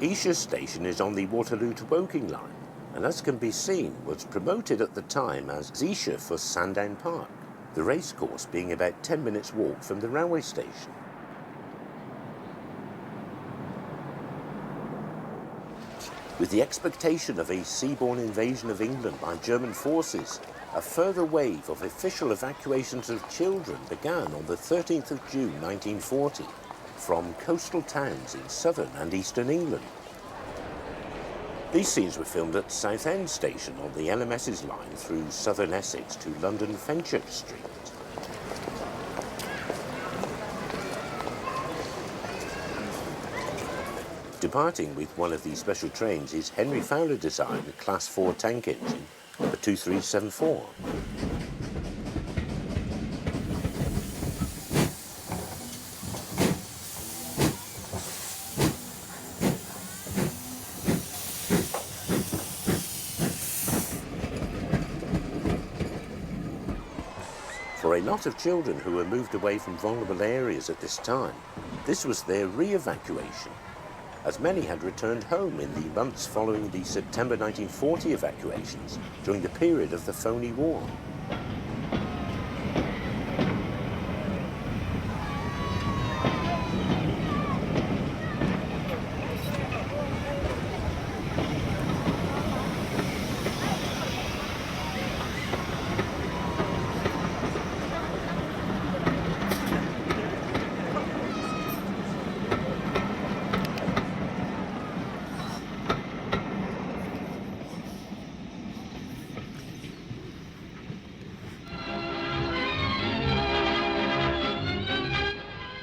Esher Station is on the Waterloo to Woking line, and as can be seen, was promoted at the time as Esher for Sandown Park, the racecourse being about 10 minutes walk from the railway station. With the expectation of a seaborne invasion of England by German forces, a further wave of official evacuations of children began on the 13th of June 1940 from coastal towns in southern and eastern England. These scenes were filmed at Southend Station on the LMS's line through southern Essex to London Fenchurch Street. Departing with one of these special trains is Henry Fowler designed Class 4 tank engine the 2374. For a lot of children who were moved away from vulnerable areas at this time, this was their re-evacuation, as many had returned home in the months following the September 1940 evacuations during the period of the Phoney War.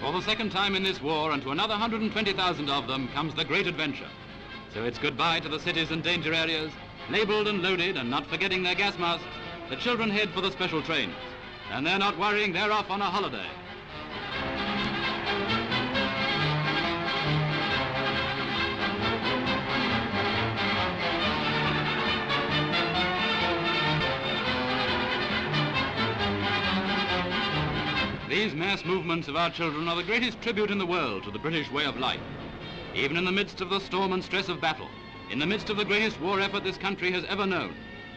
For the second time in this war, and to another 120,000 of them, comes the great adventure. So it's goodbye to the cities and danger areas. Labelled and loaded and not forgetting their gas masks, the children head for the special trains. And they're not worrying, they're off on a holiday. These mass movements of our children are the greatest tribute in the world to the British way of life. Even in the midst of the storm and stress of battle, in the midst of the greatest war effort this country has ever known,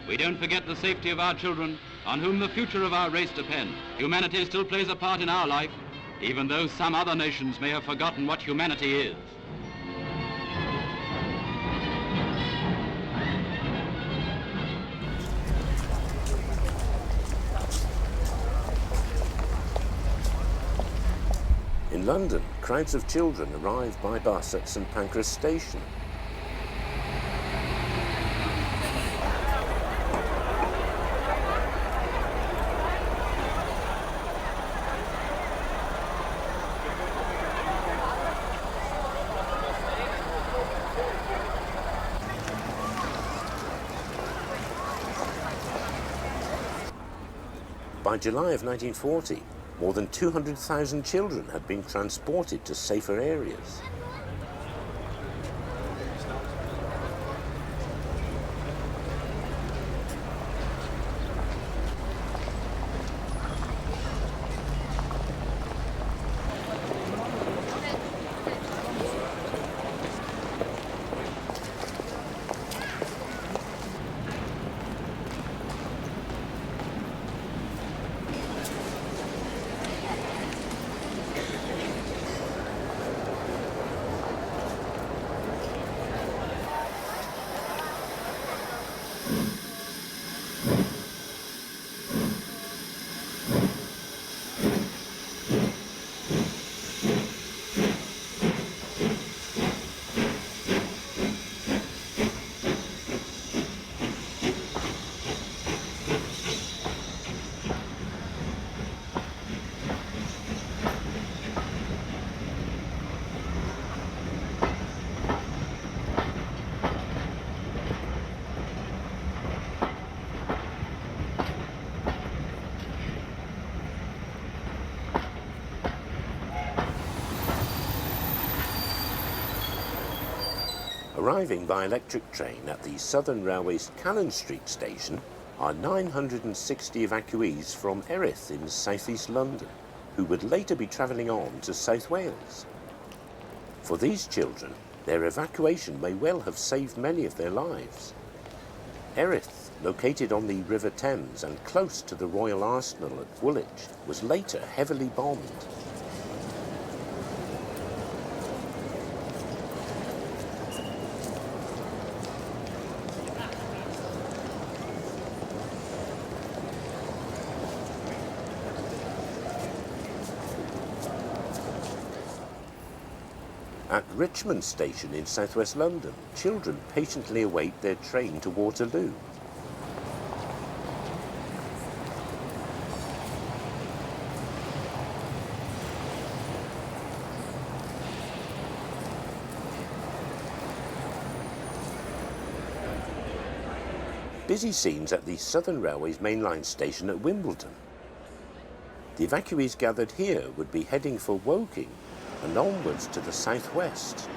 we don't forget the safety of our children, on whom the future of our race depends. Humanity still plays a part in our life, even though some other nations may have forgotten what humanity is. In London, crowds of children arrive by bus at St Pancras Station. By July of 1940, more than 200,000 children had been transported to safer areas. Arriving by electric train at the Southern Railway's Cannon Street station are 960 evacuees from Erith in southeast London, who would later be travelling on to South Wales. For these children, their evacuation may well have saved many of their lives. Erith, located on the River Thames and close to the Royal Arsenal at Woolwich, was later heavily bombed. At Richmond Station in southwest London, children patiently await their train to Waterloo. busy scenes at the Southern Railway's mainline station at Wimbledon. The evacuees gathered here would be heading for Woking and onwards to the southwest.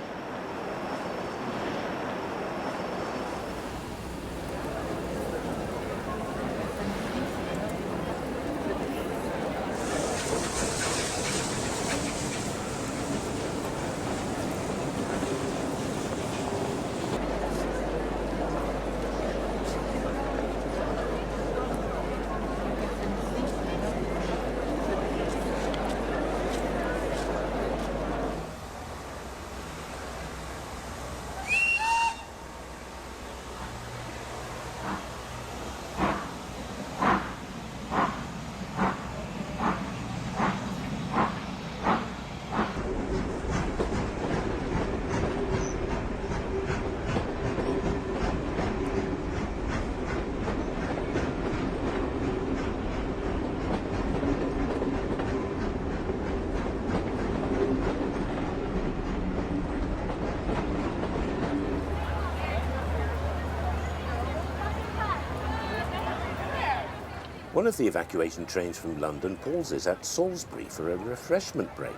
One of the evacuation trains from London pauses at Salisbury for a refreshment break.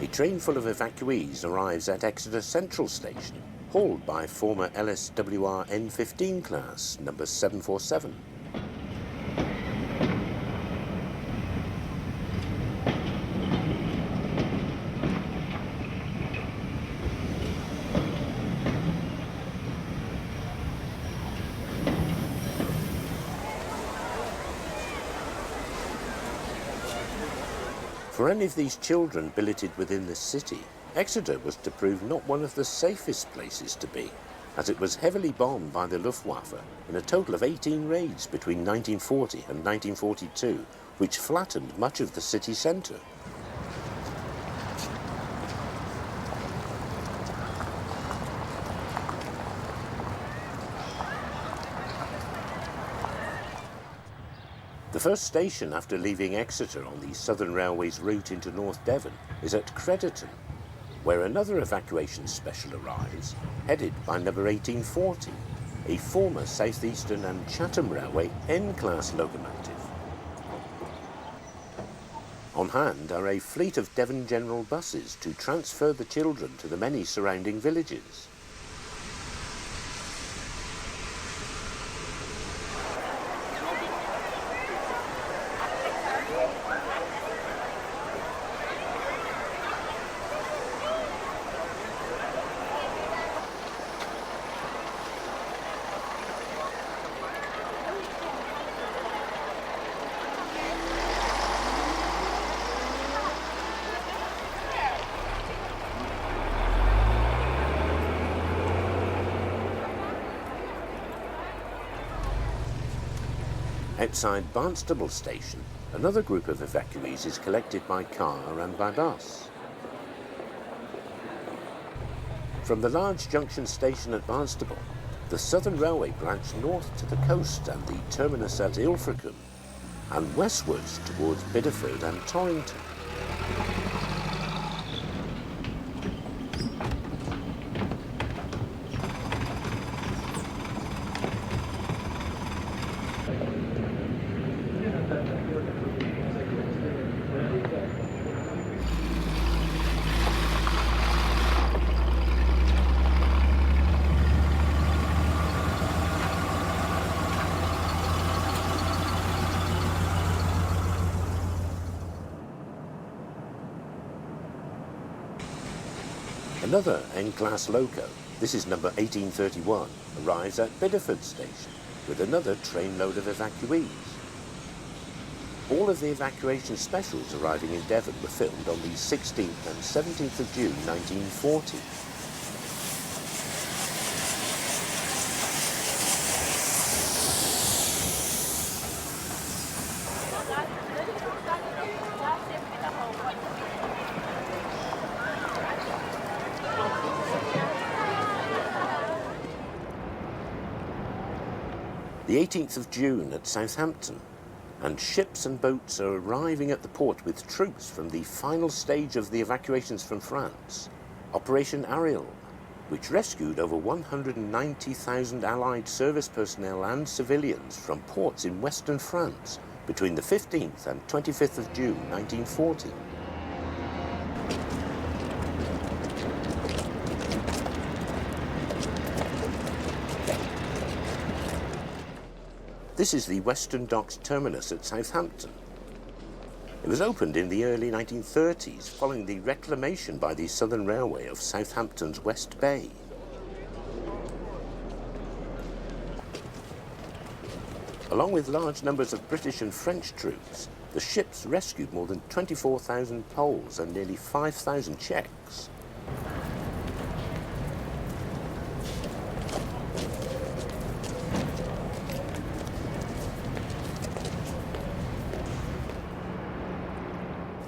A train full of evacuees arrives at Exeter Central Station, hauled by former LSWR N15 class, number 747. For any of these children billeted within the city, Exeter was to prove not one of the safest places to be, as it was heavily bombed by the Luftwaffe in a total of 18 raids between 1940 and 1942, which flattened much of the city centre. The first station after leaving Exeter on the Southern Railway's route into North Devon is at Crediton, where another evacuation special arrives, headed by number 1840, a former South Eastern and Chatham Railway N-class locomotive. On hand are a fleet of Devon General buses to transfer the children to the many surrounding villages. Outside Barnstable Station, another group of evacuees is collected by car and by bus. From the large junction station at Barnstable, the Southern Railway branched north to the coast and the terminus at Ilfracombe, and westwards towards Bideford and Torrington. Another N-class loco, this is number 1831, arrives at Bideford Station with another trainload of evacuees. All of the evacuation specials arriving in Devon were filmed on the 16th and 17th of June 1940. The 18th of June at Southampton, and ships and boats are arriving at the port with troops from the final stage of the evacuations from France, Operation Ariel, which rescued over 190,000 Allied service personnel and civilians from ports in western France between the 15th and 25th of June 1940. This is the Western Docks terminus at Southampton. It was opened in the early 1930s following the reclamation by the Southern Railway of Southampton's West Bay. Along with large numbers of British and French troops, the ships rescued more than 24,000 Poles and nearly 5,000 Czechs.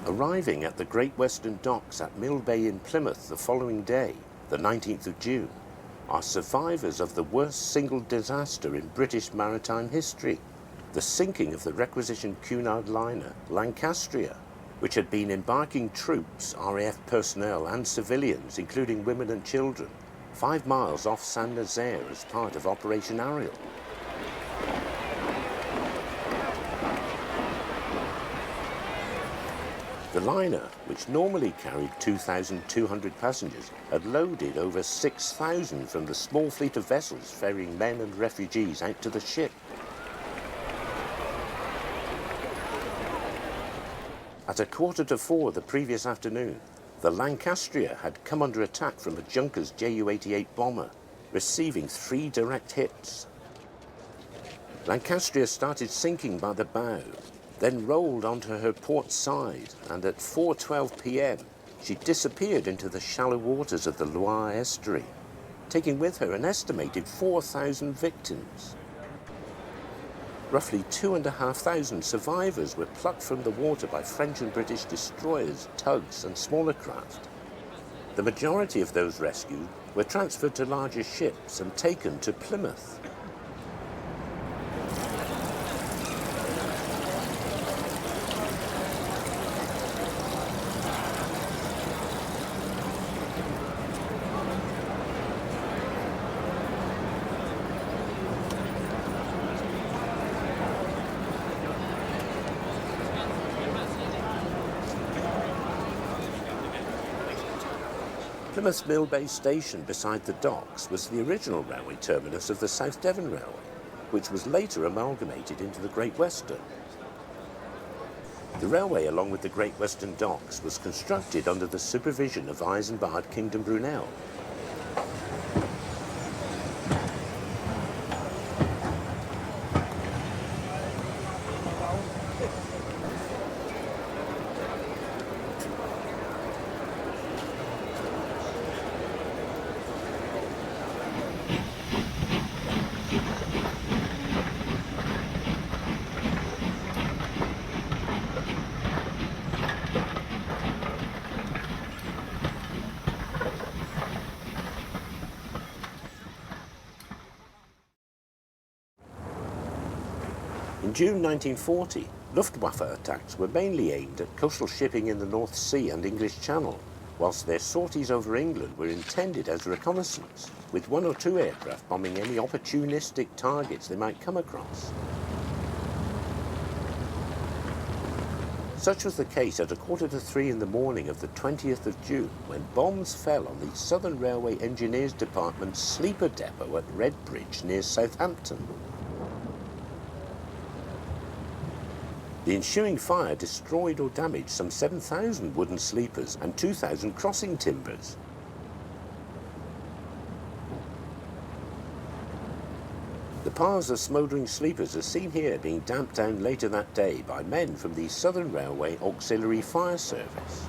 Arriving at the Great Western Docks at Mill Bay in Plymouth the following day, the 19th of June, are survivors of the worst single disaster in British maritime history, the sinking of the requisitioned Cunard liner Lancastria, which had been embarking troops, RAF personnel and civilians, including women and children, 5 miles off Saint-Nazaire as part of Operation Ariel. The liner, which normally carried 2,200 passengers, had loaded over 6,000 from the small fleet of vessels ferrying men and refugees out to the ship. At 3:45 the previous afternoon, the Lancastria had come under attack from a Junkers Ju-88 bomber, receiving 3 direct hits. Lancastria started sinking by the bow, then rolled onto her port side, and at 4:12 p.m. she disappeared into the shallow waters of the Loire estuary, taking with her an estimated 4,000 victims. Roughly 2,500 survivors were plucked from the water by French and British destroyers, tugs and smaller craft. The majority of those rescued were transferred to larger ships and taken to Plymouth. Plymouth Mill Bay Station beside the docks was the original railway terminus of the South Devon Railway, which was later amalgamated into the Great Western. The railway, along with the Great Western Docks, was constructed under the supervision of Isambard Kingdom Brunel. In June 1940, Luftwaffe attacks were mainly aimed at coastal shipping in the North Sea and English Channel, whilst their sorties over England were intended as reconnaissance, with 1 or 2 aircraft bombing any opportunistic targets they might come across. Such was the case at 2:45 in the morning of the 20th of June, when bombs fell on the Southern Railway Engineers Department's sleeper depot at Redbridge near Southampton. The ensuing fire destroyed or damaged some 7,000 wooden sleepers and 2,000 crossing timbers. The piles of smouldering sleepers are seen here being damped down later that day by men from the Southern Railway Auxiliary Fire Service.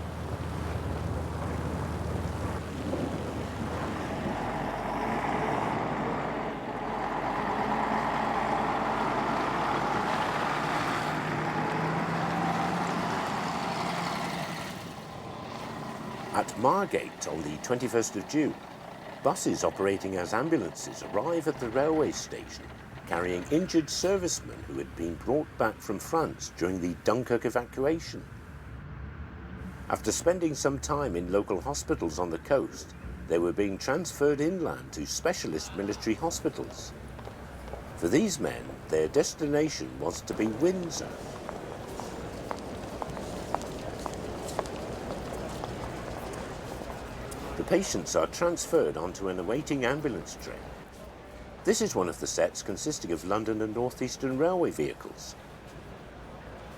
At Margate on the 21st of June, buses operating as ambulances arrive at the railway station, carrying injured servicemen who had been brought back from France during the Dunkirk evacuation. After spending some time in local hospitals on the coast, they were being transferred inland to specialist military hospitals. For these men, their destination was to be Windsor. The patients are transferred onto an awaiting ambulance train. This is one of the sets consisting of London and North Eastern Railway vehicles.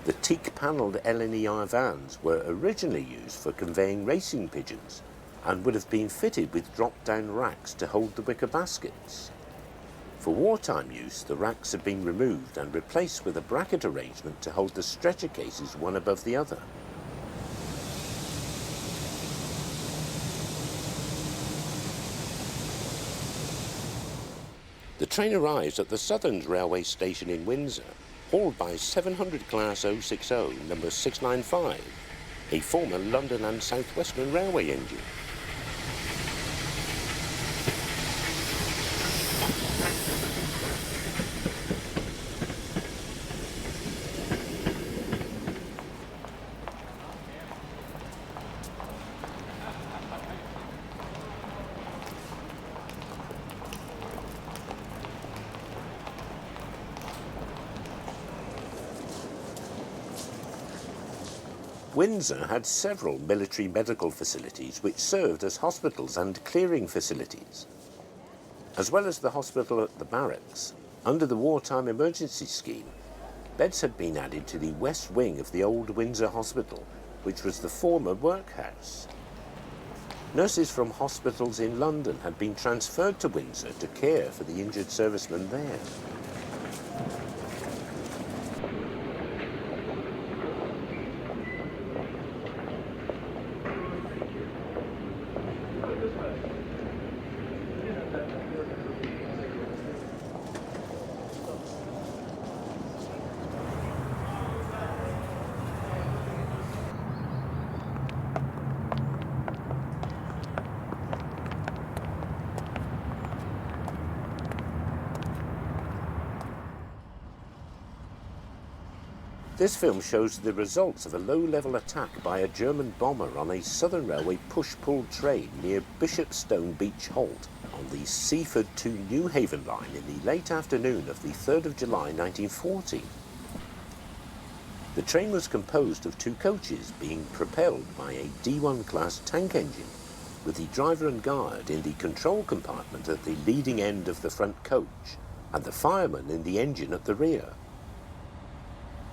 The teak-panelled LNER vans were originally used for conveying racing pigeons and would have been fitted with drop-down racks to hold the wicker baskets. For wartime use, the racks have been removed and replaced with a bracket arrangement to hold the stretcher cases one above the other. The train arrives at the Southern Railway Station in Windsor, hauled by 700 Class 060 number 695, a former London and South Western Railway engine. Windsor had several military medical facilities which served as hospitals and clearing facilities. As well as the hospital at the barracks, under the Wartime Emergency Scheme, beds had been added to the west wing of the old Windsor Hospital, which was the former workhouse. Nurses from hospitals in London had been transferred to Windsor to care for the injured servicemen there. This film shows the results of a low-level attack by a German bomber on a Southern Railway push-pull train near Bishopstone Beach Halt on the Seaford to Newhaven line in the late afternoon of the 3rd of July 1940. The train was composed of two coaches being propelled by a D1 class tank engine, with the driver and guard in the control compartment at the leading end of the front coach and the fireman in the engine at the rear.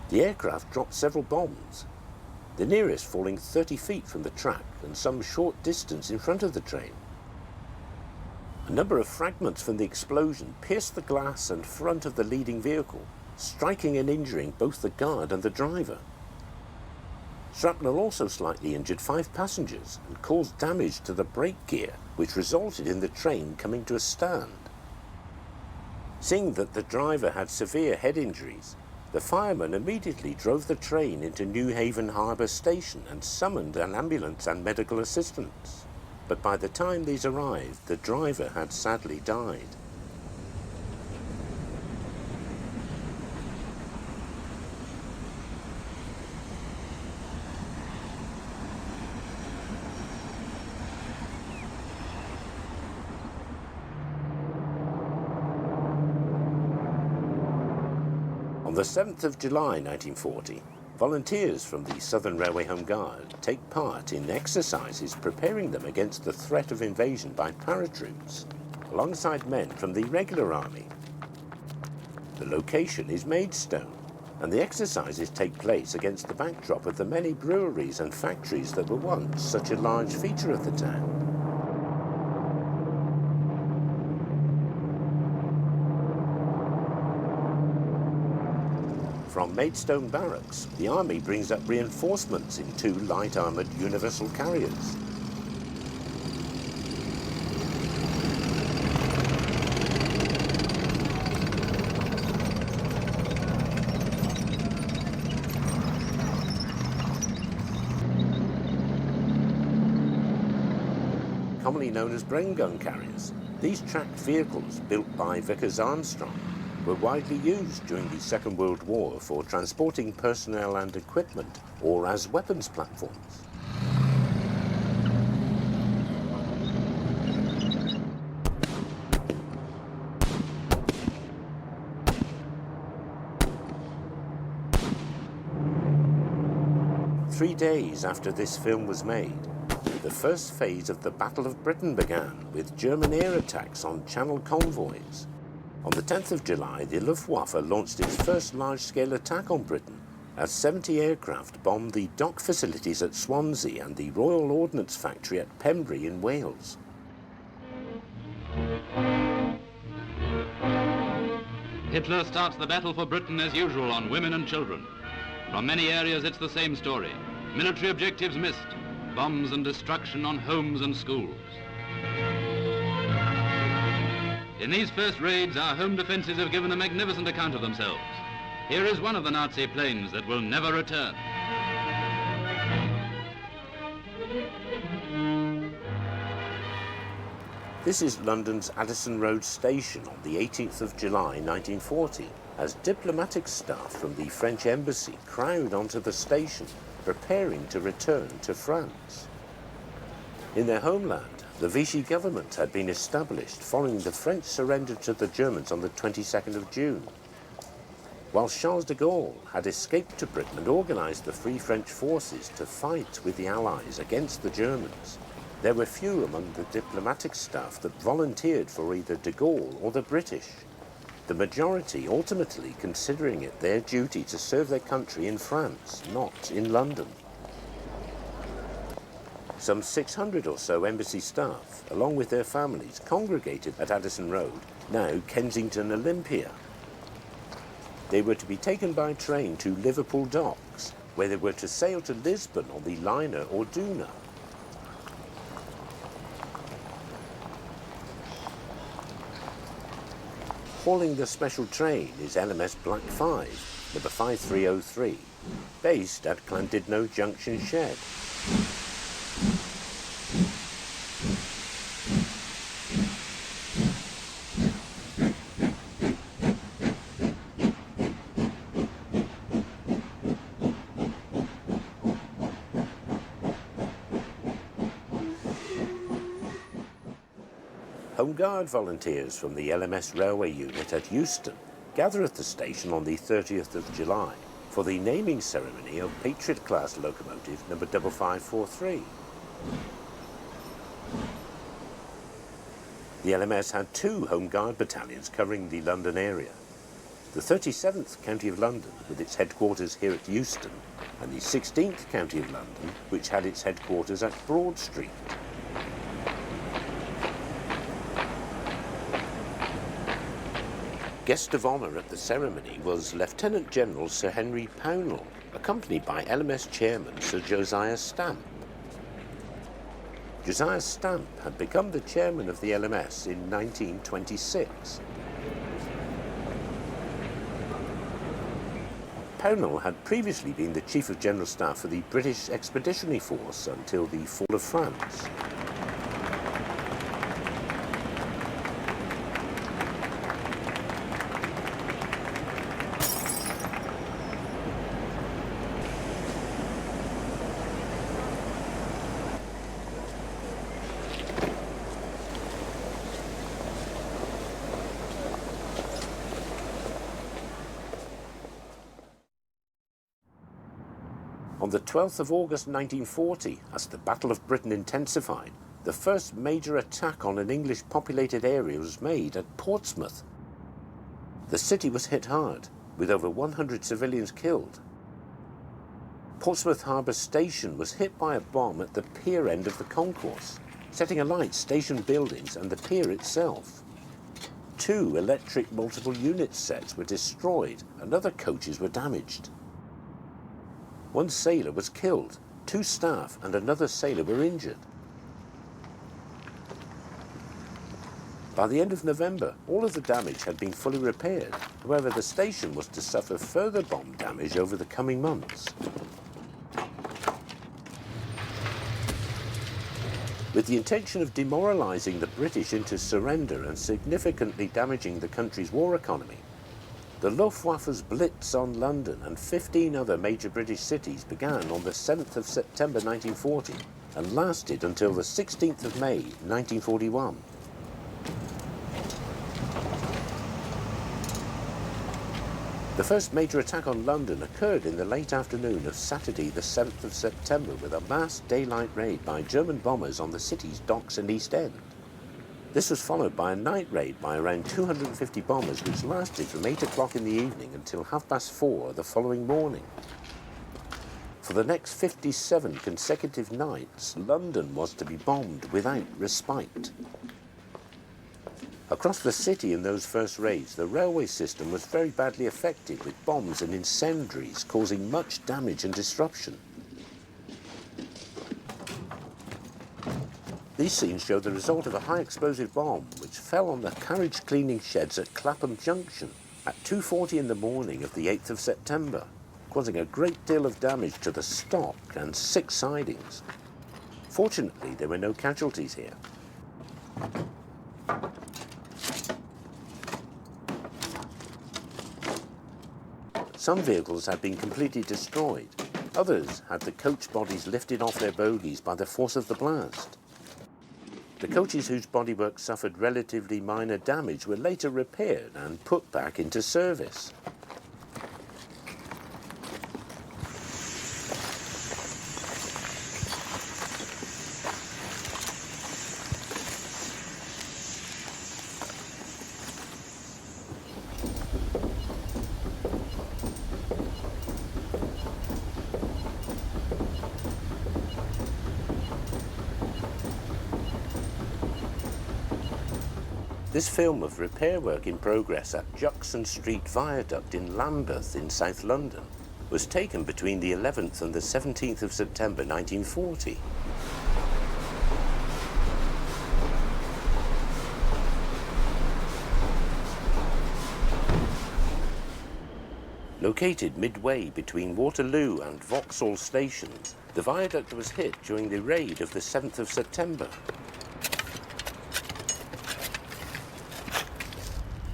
The aircraft dropped several bombs, the nearest falling 30 feet from the track and some short distance in front of the train. A number of fragments from the explosion pierced the glass and front of the leading vehicle, striking and injuring both the guard and the driver. Shrapnel also slightly injured 5 passengers and caused damage to the brake gear, which resulted in the train coming to a stand. Seeing that the driver had severe head injuries, the fireman immediately drove the train into Newhaven Harbour Station and summoned an ambulance and medical assistance. But by the time these arrived, the driver had sadly died. On the 7th of July 1940, volunteers from the Southern Railway Home Guard take part in exercises preparing them against the threat of invasion by paratroops, alongside men from the regular army. The location is Maidstone, and the exercises take place against the backdrop of the many breweries and factories that were once such a large feature of the town. From Maidstone Barracks, the Army brings up reinforcements in 2 light-armoured universal carriers. Commonly known as brain gun carriers, these tracked vehicles built by Vickers Armstrong were widely used during the Second World War for transporting personnel and equipment or as weapons platforms. Three days after this film was made, the first phase of the Battle of Britain began with German air attacks on Channel convoys. On the 10th of July, the Luftwaffe launched its first large-scale attack on Britain as 70 aircraft bombed the dock facilities at Swansea and the Royal Ordnance Factory at Pembrey in Wales. Hitler starts the battle for Britain as usual on women and children. From many areas it's the same story. Military objectives missed, bombs and destruction on homes and schools. In these first raids, our home defences have given a magnificent account of themselves. Here is one of the Nazi planes that will never return. This is London's Addison Road Station on the 18th of July 1940, as diplomatic staff from the French embassy crowd onto the station, preparing to return to France. In their homeland, the Vichy government had been established following the French surrender to the Germans on the 22nd of June. While Charles de Gaulle had escaped to Britain and organised the Free French forces to fight with the Allies against the Germans, there were few among the diplomatic staff that volunteered for either de Gaulle or the British, the majority ultimately considering it their duty to serve their country in France, not in London. Some 600 or so embassy staff, along with their families, congregated at Addison Road, now Kensington Olympia. They were to be taken by train to Liverpool docks, where they were to sail to Lisbon on the liner Orduna. Hauling the special train is LMS Black 5, number 5303, based at Llandudno Junction Shed. Home Guard volunteers from the LMS Railway Unit at Euston gather at the station on the 30th of July for the naming ceremony of Patriot class locomotive number 5543. The LMS had two Home Guard battalions covering the London area. The 37th County of London, with its headquarters here at Euston, and the 16th County of London, which had its headquarters at Broad Street. Guest of honour at the ceremony was Lieutenant General Sir Henry Pownall, accompanied by LMS Chairman Sir Josiah Stamp. Josiah Stamp had become the chairman of the LMS in 1926. Pownall had previously been the Chief of General Staff for the British Expeditionary Force until the fall of France. On the 12th of August 1940, as the Battle of Britain intensified, the first major attack on an English-populated area was made at Portsmouth. The city was hit hard, with over 100 civilians killed. Portsmouth Harbour Station was hit by a bomb at the pier end of the concourse, setting alight station buildings and the pier itself. 2 electric multiple unit sets were destroyed and other coaches were damaged. 1 sailor was killed, 2 staff and another sailor were injured. By the end of November, all of the damage had been fully repaired. However, the station was to suffer further bomb damage over the coming months. With the intention of demoralising the British into surrender and significantly damaging the country's war economy, The Luftwaffe's blitz on London and 15 other major British cities began on the 7th of September 1940 and lasted until the 16th of May 1941. The first major attack on London occurred in the late afternoon of Saturday the 7th of September with a mass daylight raid by German bombers on the city's docks and East End. This was followed by a night raid by around 250 bombers which lasted from 8 o'clock in the evening until 4:30 the following morning. For the next 57 consecutive nights, London was to be bombed without respite. Across the city in those first raids, the railway system was very badly affected with bombs and incendiaries causing much damage and disruption. These scenes show the result of a high explosive bomb which fell on the carriage cleaning sheds at Clapham Junction at 2:40 in the morning of the 8th of September, causing a great deal of damage to the stock and 6 sidings. Fortunately, there were no casualties here. Some vehicles had been completely destroyed. Others had the coach bodies lifted off their bogies by the force of the blast. The coaches whose bodywork suffered relatively minor damage were later repaired and put back into service. This film of repair work in progress at Juxon Street Viaduct in Lambeth in South London was taken between the 11th and the 17th of September 1940. Located midway between Waterloo and Vauxhall stations, the viaduct was hit during the raid of the 7th of September.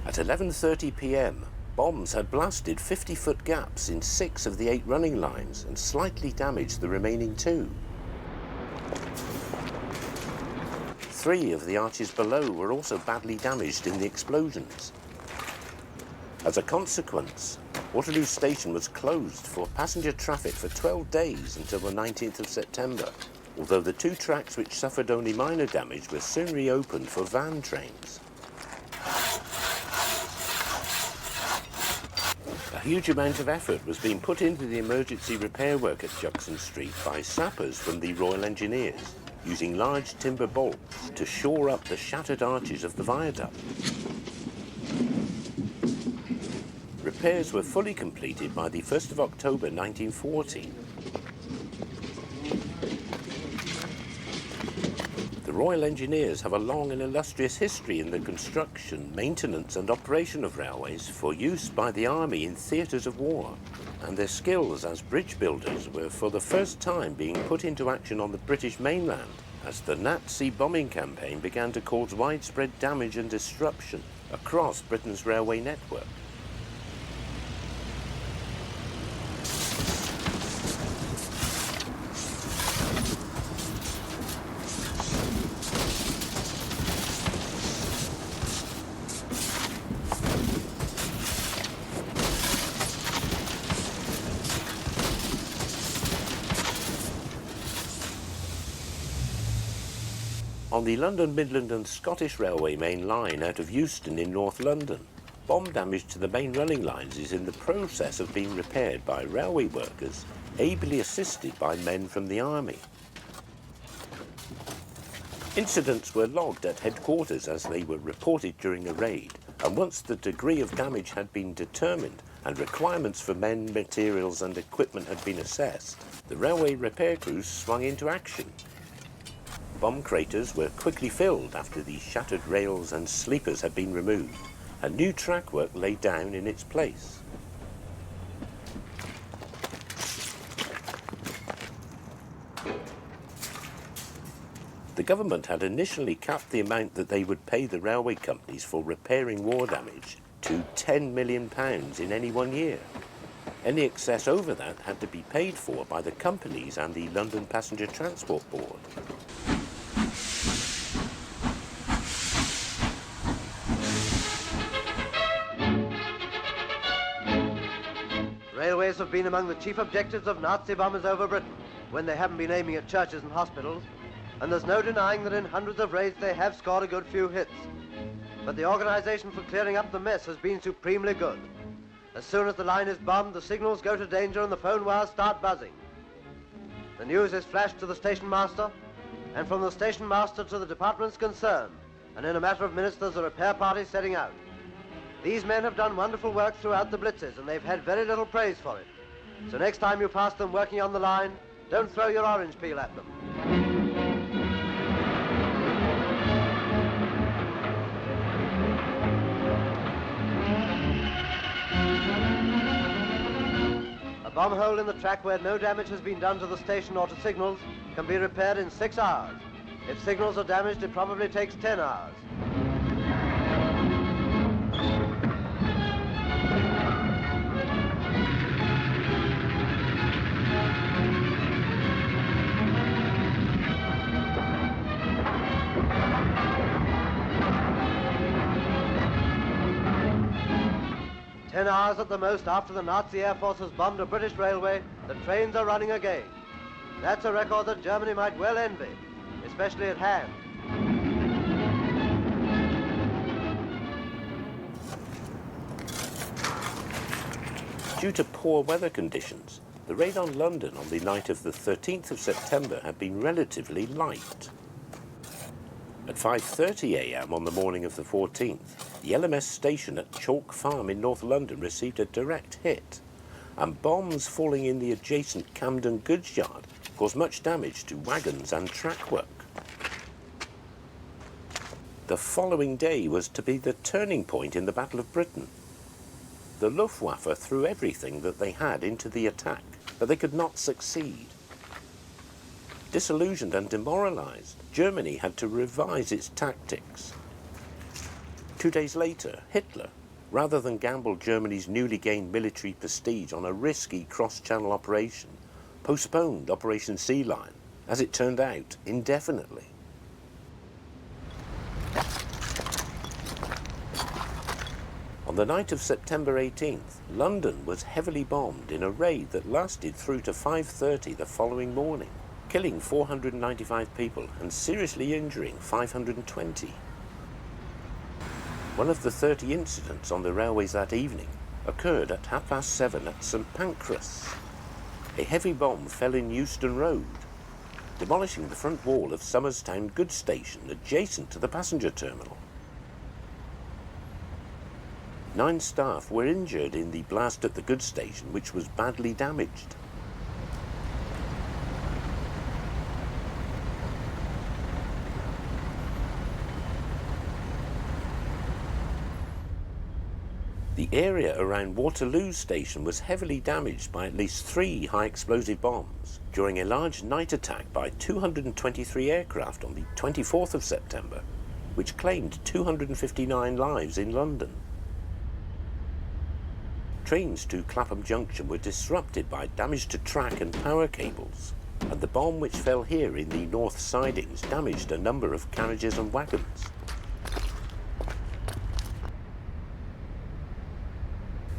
At 11:30 p.m, bombs had blasted 50-foot gaps in 6 of the 8 running lines and slightly damaged the remaining 2. 3 of the arches below were also badly damaged in the explosions. As a consequence, Waterloo Station was closed for passenger traffic for 12 days until the 19th of September, although the 2 tracks which suffered only minor damage were soon reopened for van trains. A huge amount of effort was being put into the emergency repair work at Juxon Street by sappers from the Royal Engineers, using large timber bolts to shore up the shattered arches of the viaduct. Repairs were fully completed by the 1st of October 1940. The Royal Engineers have a long and illustrious history in the construction, maintenance and operation of railways for use by the Army in theatres of war, and their skills as bridge builders were for the first time being put into action on the British mainland as the Nazi bombing campaign began to cause widespread damage and disruption across Britain's railway network. On the London, Midland and Scottish Railway main line out of Euston in North London, bomb damage to the main running lines is in the process of being repaired by railway workers, ably assisted by men from the Army. Incidents were logged at headquarters as they were reported during a raid, and once the degree of damage had been determined and requirements for men, materials and equipment had been assessed, the railway repair crews swung into action. Bomb craters were quickly filled after the shattered rails and sleepers had been removed, and new track work laid down in its place. The government had initially capped the amount that they would pay the railway companies for repairing war damage to £10 million in any one year. Any excess over that had to be paid for by the companies and the London Passenger Transport Board. Railways have been among the chief objectives of Nazi bombers over Britain, when they haven't been aiming at churches and hospitals, and there's no denying that in hundreds of raids they have scored a good few hits. But the organisation for clearing up the mess has been supremely good. As soon as the line is bombed, the signals go to danger and the phone wires start buzzing. The news is flashed to the station master, and from the station master to the departments concerned, and in a matter of minutes there's a repair party setting out. These men have done wonderful work throughout the blitzes, and they've had very little praise for it. So next time you pass them working on the line, don't throw your orange peel at them. A bomb hole in the track where no damage has been done to the station or to signals can be repaired in 6 hours. If signals are damaged, it probably takes 10 hours. Ten hours at the most after the Nazi Air Force has bombed a British railway, the trains are running again. That's a record that Germany might well envy, especially at hand. Due to poor weather conditions, the raid on London on the night of the 13th of September had been relatively light. At 5:30 a.m. on the morning of the 14th, the LMS station at Chalk Farm in North London received a direct hit, and bombs falling in the adjacent Camden goods yard caused much damage to wagons and track work. The following day was to be the turning point in the Battle of Britain. The Luftwaffe threw everything that they had into the attack, but they could not succeed. Disillusioned and demoralized, Germany had to revise its tactics. 2 days later, Hitler, rather than gamble Germany's newly gained military prestige on a risky cross-channel operation, postponed Operation Sea Lion, as it turned out, indefinitely. On the night of September 18th, London was heavily bombed in a raid that lasted through to 5:30 the following morning, killing 495 people and seriously injuring 520. One of the 30 incidents on the railways that evening occurred at 7:30 at St Pancras. A heavy bomb fell in Euston Road, demolishing the front wall of Somerstown goods station adjacent to the passenger terminal. 9 staff were injured in the blast at the goods station, which was badly damaged. The area around Waterloo Station was heavily damaged by at least 3 high-explosive bombs during a large night attack by 223 aircraft on the 24th of September, which claimed 259 lives in London. Trains to Clapham Junction were disrupted by damage to track and power cables, and the bomb which fell here in the north sidings damaged a number of carriages and wagons.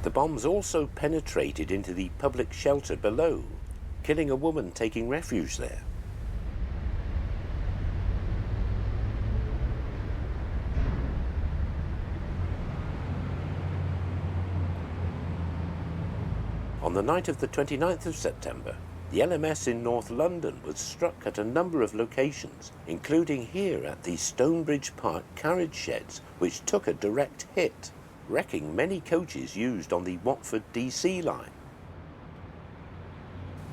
The bombs also penetrated into the public shelter below, killing a woman taking refuge there. On the night of the 29th of September, the LMS in North London was struck at a number of locations, including here at the Stonebridge Park carriage sheds, which took a direct hit, wrecking many coaches used on the Watford DC line.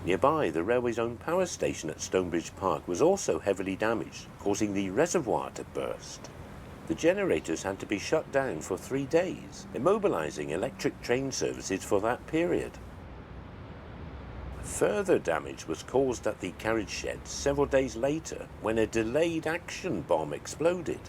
Nearby, the railway's own power station at Stonebridge Park was also heavily damaged, causing the reservoir to burst. The generators had to be shut down for 3 days, immobilising electric train services for that period. Further damage was caused at the carriage sheds several days later when a delayed action bomb exploded.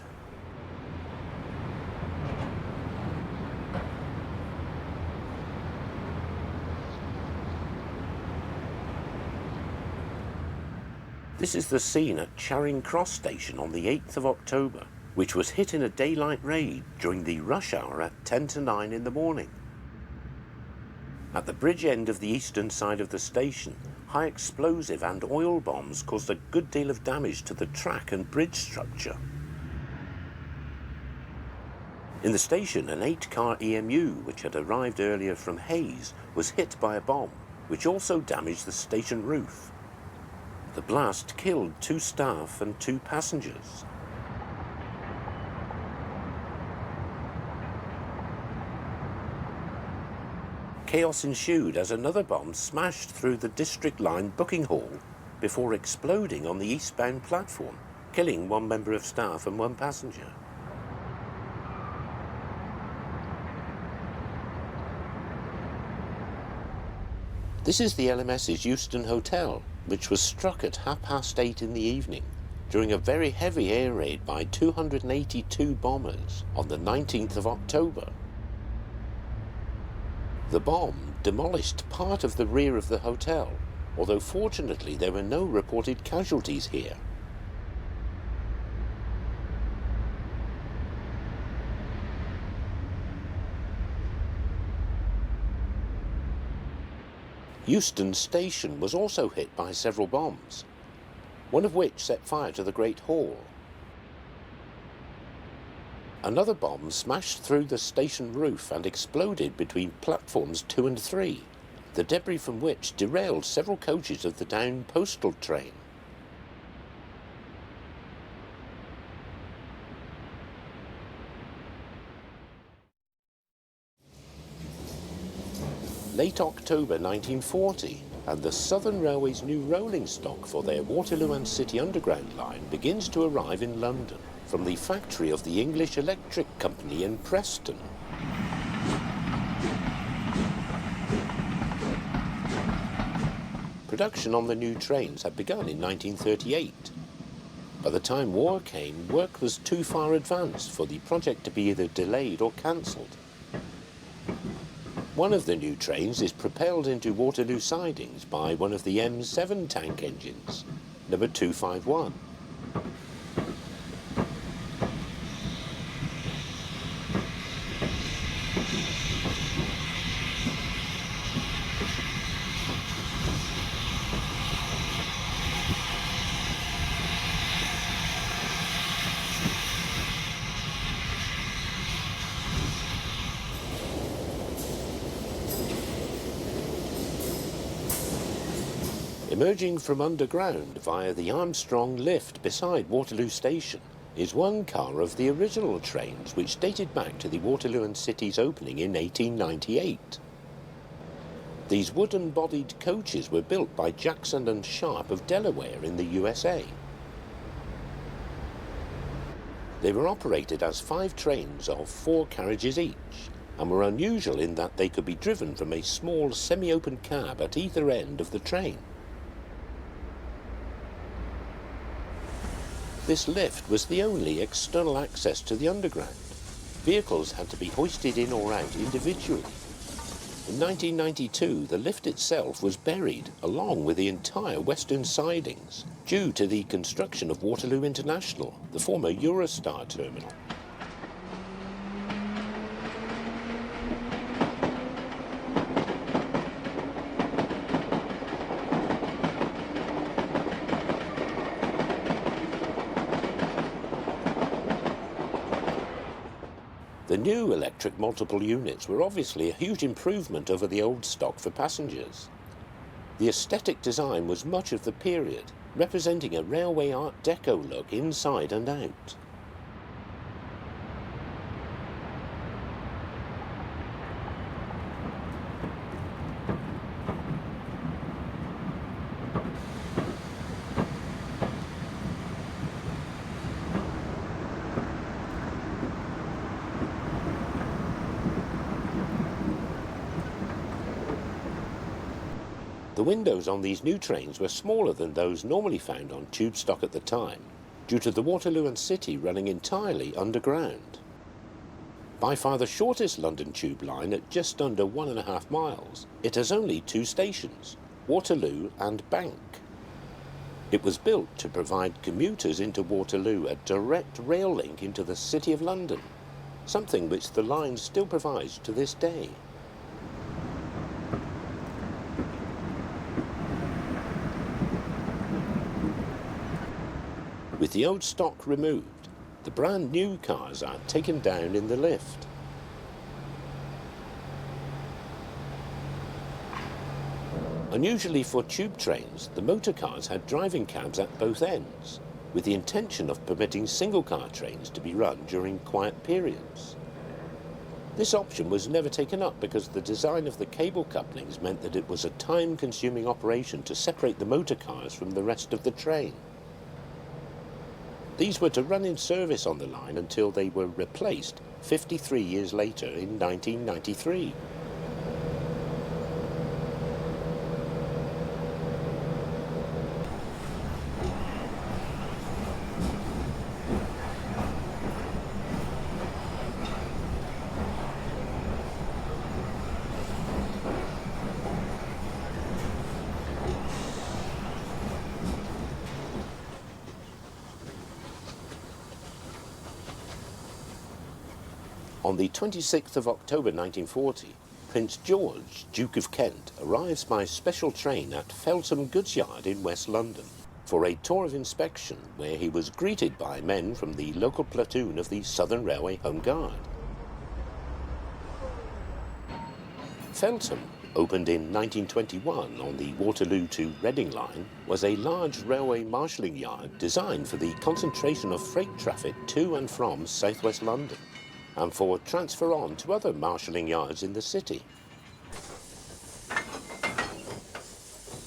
This is the scene at Charing Cross Station on the 8th of October, which was hit in a daylight raid during the rush hour at 10 to 9 in the morning. At the bridge end of the eastern side of the station, high explosive and oil bombs caused a good deal of damage to the track and bridge structure. In the station, an 8-car EMU, which had arrived earlier from Hayes, was hit by a bomb, which also damaged the station roof. The blast killed 2 staff and 2 passengers. Chaos ensued as another bomb smashed through the District Line booking hall before exploding on the eastbound platform, killing 1 member of staff and 1 passenger. This is the LMS's Euston Hotel, which was struck at 8:30 in the evening during a very heavy air raid by 282 bombers on the 19th of October. The bomb demolished part of the rear of the hotel, although fortunately there were no reported casualties here. Euston Station was also hit by several bombs, one of which set fire to the Great Hall. Another bomb smashed through the station roof and exploded between platforms 2 and 3, the debris from which derailed several coaches of the Down Postal train. Late October 1940, and the Southern Railway's new rolling stock for their Waterloo and City Underground line begins to arrive in London from the factory of the English Electric Company in Preston. Production on the new trains had begun in 1938. By the time war came, work was too far advanced for the project to be either delayed or cancelled. One of the new trains is propelled into Waterloo sidings by one of the M7 tank engines, number 251. Emerging from underground via the Armstrong lift beside Waterloo Station is one car of the original trains which dated back to the Waterloo and City's opening in 1898. These wooden-bodied coaches were built by Jackson and Sharp of Delaware in the USA. They were operated as 5 trains of 4 carriages each, and were unusual in that they could be driven from a small semi-open cab at either end of the train. This lift was the only external access to the underground. Vehicles had to be hoisted in or out individually. In 1992, the lift itself was buried along with the entire western sidings due to the construction of Waterloo International, the former Eurostar terminal. The new electric multiple units were obviously a huge improvement over the old stock for passengers. The aesthetic design was much of the period, representing a railway Art Deco look inside and out. The windows on these new trains were smaller than those normally found on tube stock at the time, due to the Waterloo and City running entirely underground. By far the shortest London tube line at just under 1.5 miles, it has only 2 stations, Waterloo and Bank. It was built to provide commuters into Waterloo a direct rail link into the City of London, something which the line still provides to this day. With the old stock removed, the brand new cars are taken down in the lift. Unusually for tube trains, the motor cars had driving cabs at both ends, with the intention of permitting single-car trains to be run during quiet periods. This option was never taken up because the design of the cable couplings meant that it was a time-consuming operation to separate the motor cars from the rest of the train. These were to run in service on the line until they were replaced 53 years later in 1993. On the 26th of October 1940, Prince George, Duke of Kent, arrives by special train at Feltham Goods Yard in West London for a tour of inspection where he was greeted by men from the local platoon of the Southern Railway Home Guard. Feltham, opened in 1921 on the Waterloo to Reading line, was a large railway marshalling yard designed for the concentration of freight traffic to and from southwest London, and for transfer on to other marshalling yards in the city.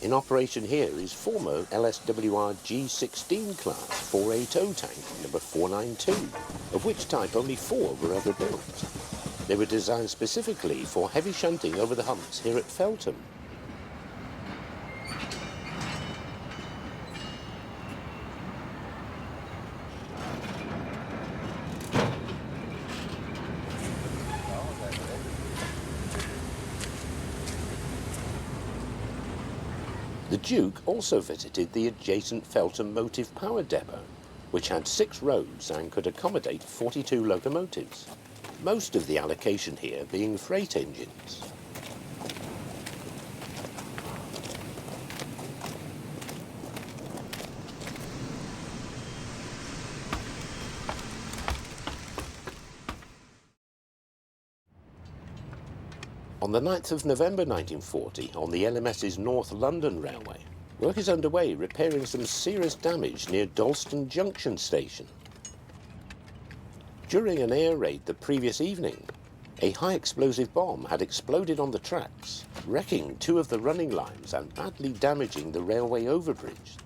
In operation here is former LSWR G16 class 4A tow tank number 492, of which type only 4 were ever built. They were designed specifically for heavy shunting over the humps here at Feltham. The Duke also visited the adjacent Feltham Motive Power Depot, which had 6 roads and could accommodate 42 locomotives, most of the allocation here being freight engines. On the 9th of November 1940, on the LMS's North London Railway, work is underway repairing some serious damage near Dalston Junction Station. During an air raid the previous evening, a high-explosive bomb had exploded on the tracks, wrecking 2 of the running lines and badly damaging the railway overbridge.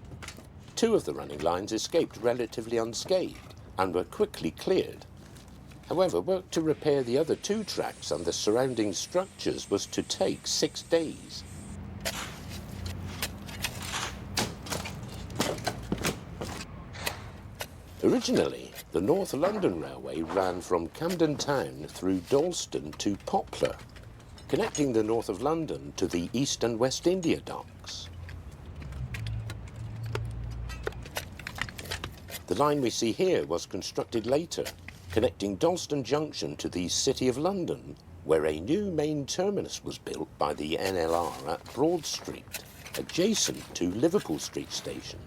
2 of the running lines escaped relatively unscathed and were quickly cleared. However, work to repair the other 2 tracks and the surrounding structures was to take 6 days. Originally, the North London Railway ran from Camden Town through Dalston to Poplar, connecting the north of London to the East and West India docks. The line we see here was constructed later, connecting Dalston Junction to the City of London, where a new main terminus was built by the NLR at Broad Street, adjacent to Liverpool Street Station.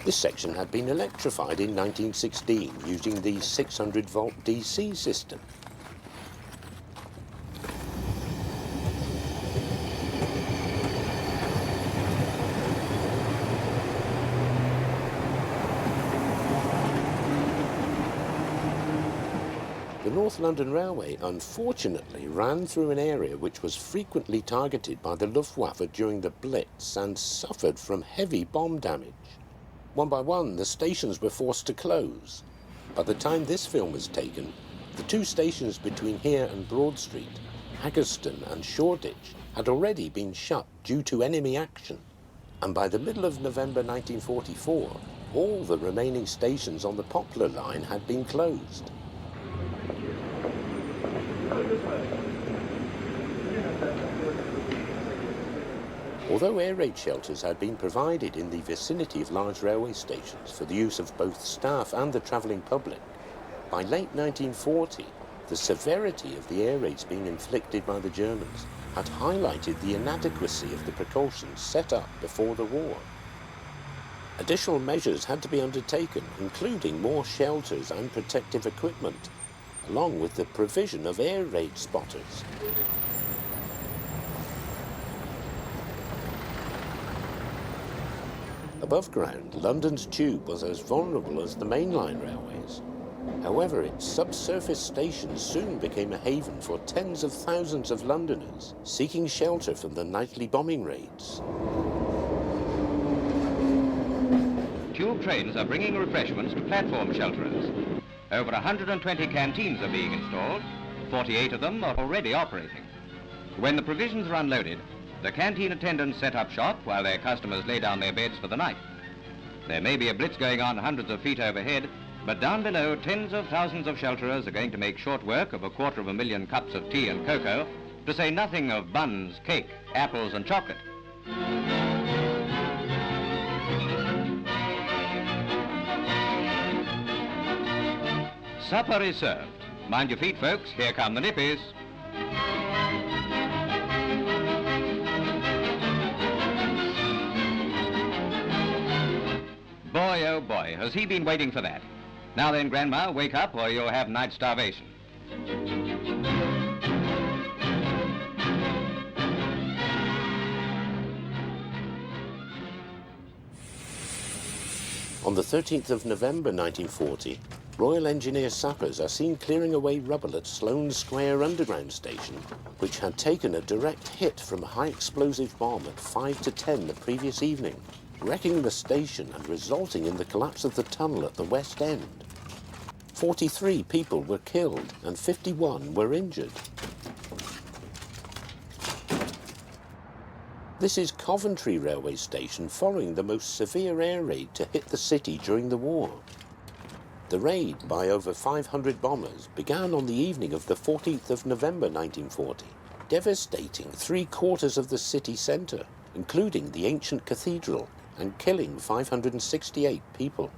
This section had been electrified in 1916 using the 600-volt DC system. The North London Railway unfortunately ran through an area which was frequently targeted by the Luftwaffe during the Blitz and suffered from heavy bomb damage. One by one, the stations were forced to close. By the time this film was taken, the 2 stations between here and Broad Street, Haggerston and Shoreditch, had already been shut due to enemy action. And by the middle of November 1944, all the remaining stations on the Poplar line had been closed. Although air raid shelters had been provided in the vicinity of large railway stations for the use of both staff and the travelling public, by late 1940, the severity of the air raids being inflicted by the Germans had highlighted the inadequacy of the precautions set up before the war. Additional measures had to be undertaken, including more shelters and protective equipment, along with the provision of air raid spotters. Above ground, London's tube was as vulnerable as the mainline railways. However, its subsurface stations soon became a haven for tens of thousands of Londoners seeking shelter from the nightly bombing raids. Tube trains are bringing refreshments to platform shelterers. Over 120 canteens are being installed. 48 of them are already operating. When the provisions are unloaded, the canteen attendants set up shop while their customers lay down their beds for the night. There may be a blitz going on hundreds of feet overhead, but down below, tens of thousands of shelterers are going to make short work of 250,000 cups of tea and cocoa, to say nothing of buns, cake, apples and chocolate. Supper is served. Mind your feet, folks. Here come the nippies. Boy, oh boy, has he been waiting for that. Now then, Grandma, wake up or you'll have night starvation. On the 13th of November 1940, Royal Engineer sappers are seen clearing away rubble at Sloane Square Underground Station, which had taken a direct hit from a high-explosive bomb at 5 to 10 the previous evening, wrecking the station and resulting in the collapse of the tunnel at the West End. 43 people were killed and 51 were injured. This is Coventry Railway Station following the most severe air raid to hit the city during the war. The raid by over 500 bombers began on the evening of the 14th of November 1940, devastating 3/4 of the city centre, including the ancient cathedral, and killing 568 people.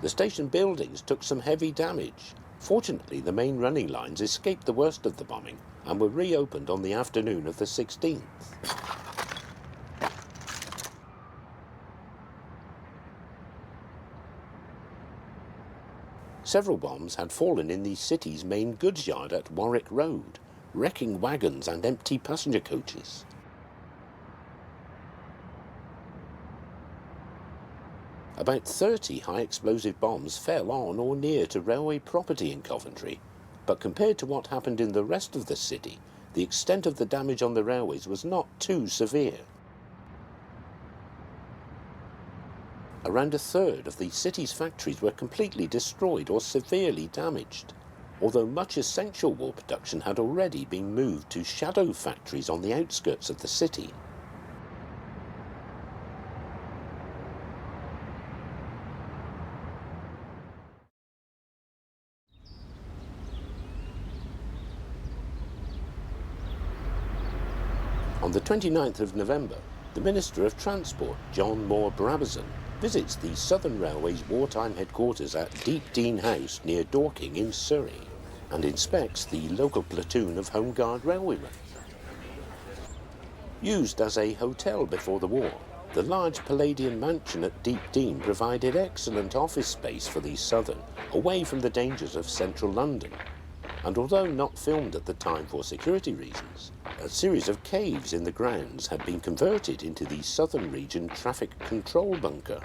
The station buildings took some heavy damage. Fortunately, the main running lines escaped the worst of the bombing and were reopened on the afternoon of the 16th. Several bombs had fallen in the city's main goods yard at Warwick Road, wrecking wagons and empty passenger coaches. About 30 high-explosive bombs fell on or near to railway property in Coventry, but compared to what happened in the rest of the city, the extent of the damage on the railways was not too severe. Around a third of the city's factories were completely destroyed or severely damaged, although much essential war production had already been moved to shadow factories on the outskirts of the city. On the 29th of November, the Minister of Transport, John Moore Brabazon, visits the Southern Railway's wartime headquarters at Deep Dean House near Dorking in Surrey and inspects the local platoon of Home Guard railwaymen. Used as a hotel before the war, the large Palladian mansion at Deep Dean provided excellent office space for the Southern, away from the dangers of central London. And although not filmed at the time for security reasons, a series of caves in the grounds had been converted into the Southern Region Traffic Control Bunker.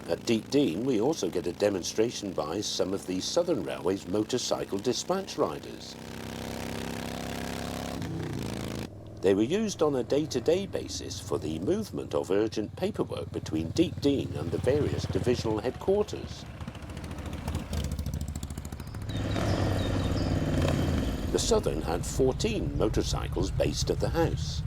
At Deep Dean, we also get a demonstration by some of the Southern Railway's motorcycle dispatch riders. They were used on a day-to-day basis for the movement of urgent paperwork between Deep Dean and the various divisional headquarters. The Southern had 14 motorcycles based at the house.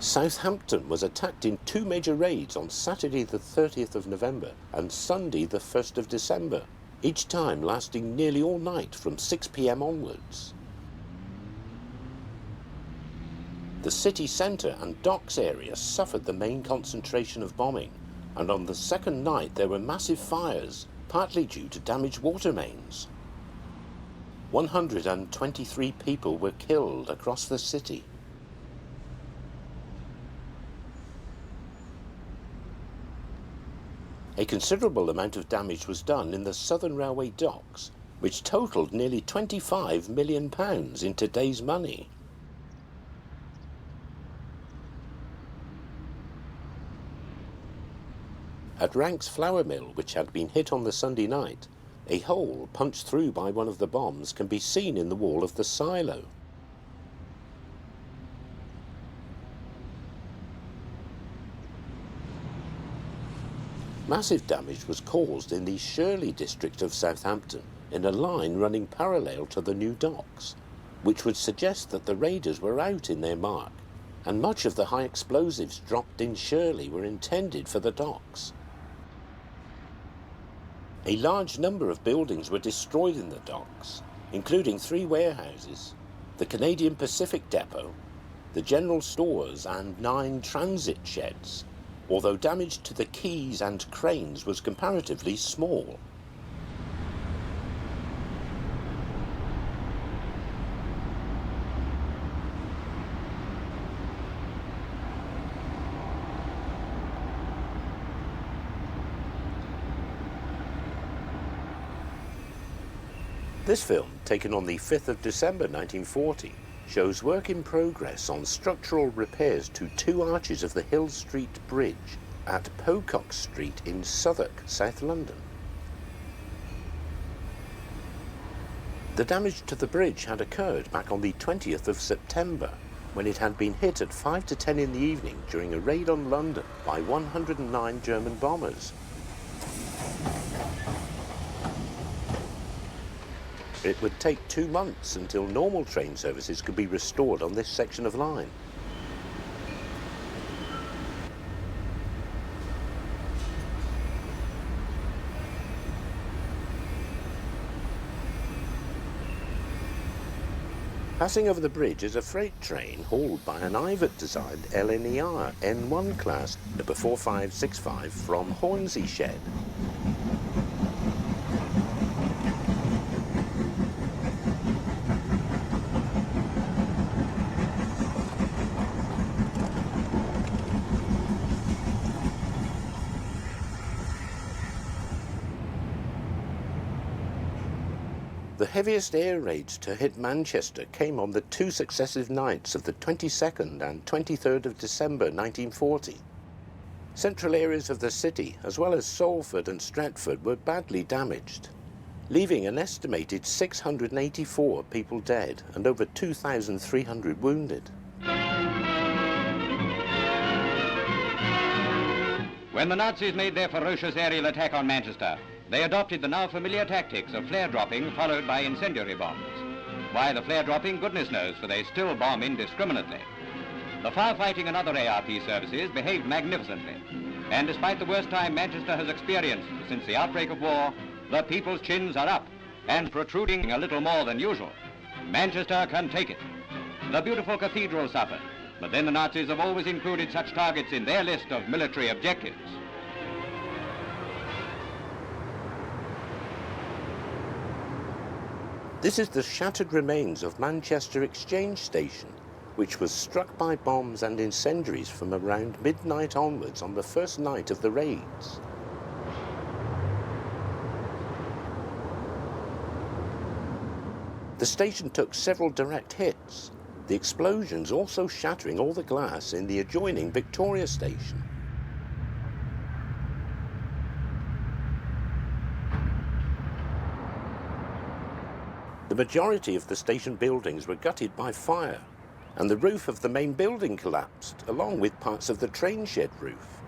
Southampton was attacked in two major raids on Saturday the 30th of November and Sunday the 1st of December, each time lasting nearly all night from 6 p.m. onwards. The city centre and docks area suffered the main concentration of bombing, and on the second night there were massive fires, partly due to damaged water mains. 123 people were killed across the city. A considerable amount of damage was done in the Southern Railway docks, which totalled nearly £25 million in today's money. At Ranks flour mill, which had been hit on the Sunday night, a hole punched through by one of the bombs can be seen in the wall of the silo. Massive damage was caused in the Shirley district of Southampton in a line running parallel to the new docks, which would suggest that the raiders were out in their mark, and much of the high explosives dropped in Shirley were intended for the docks. A large number of buildings were destroyed in the docks, including 3 warehouses, the Canadian Pacific Depot, the general stores and 9 transit sheds, although damage to the quays and cranes was comparatively small. This film, taken on the 5th of December 1940, shows work in progress on structural repairs to 2 arches of the Hill Street Bridge at Pocock Street in Southwark, South London. The damage to the bridge had occurred back on the 20th of September, when it had been hit at 5 to 10 in the evening during a raid on London by 109 German bombers. It would take 2 months until normal train services could be restored on this section of line. Passing over the bridge is a freight train hauled by an Ivett-designed LNER N1 class number 4565 from Hornsey Shed. The heaviest air raids to hit Manchester came on the 2 successive nights of the 22nd and 23rd of December 1940. Central areas of the city, as well as Salford and Stratford, were badly damaged, leaving an estimated 684 people dead and over 2,300 wounded. When the Nazis made their ferocious aerial attack on Manchester, they adopted the now familiar tactics of flare dropping followed by incendiary bombs. Why the flare dropping, goodness knows, for they still bomb indiscriminately. The firefighting and other ARP services behaved magnificently, and despite the worst time Manchester has experienced since the outbreak of war, the people's chins are up and protruding a little more than usual. Manchester can take it. The beautiful cathedral suffered, but then the Nazis have always included such targets in their list of military objectives. This is the shattered remains of Manchester Exchange Station, which was struck by bombs and incendiaries from around midnight onwards on the first night of the raids. The station took several direct hits, the explosions also shattering all the glass in the adjoining Victoria Station. The majority of the station buildings were gutted by fire, and the roof of the main building collapsed, along with parts of the train shed roof.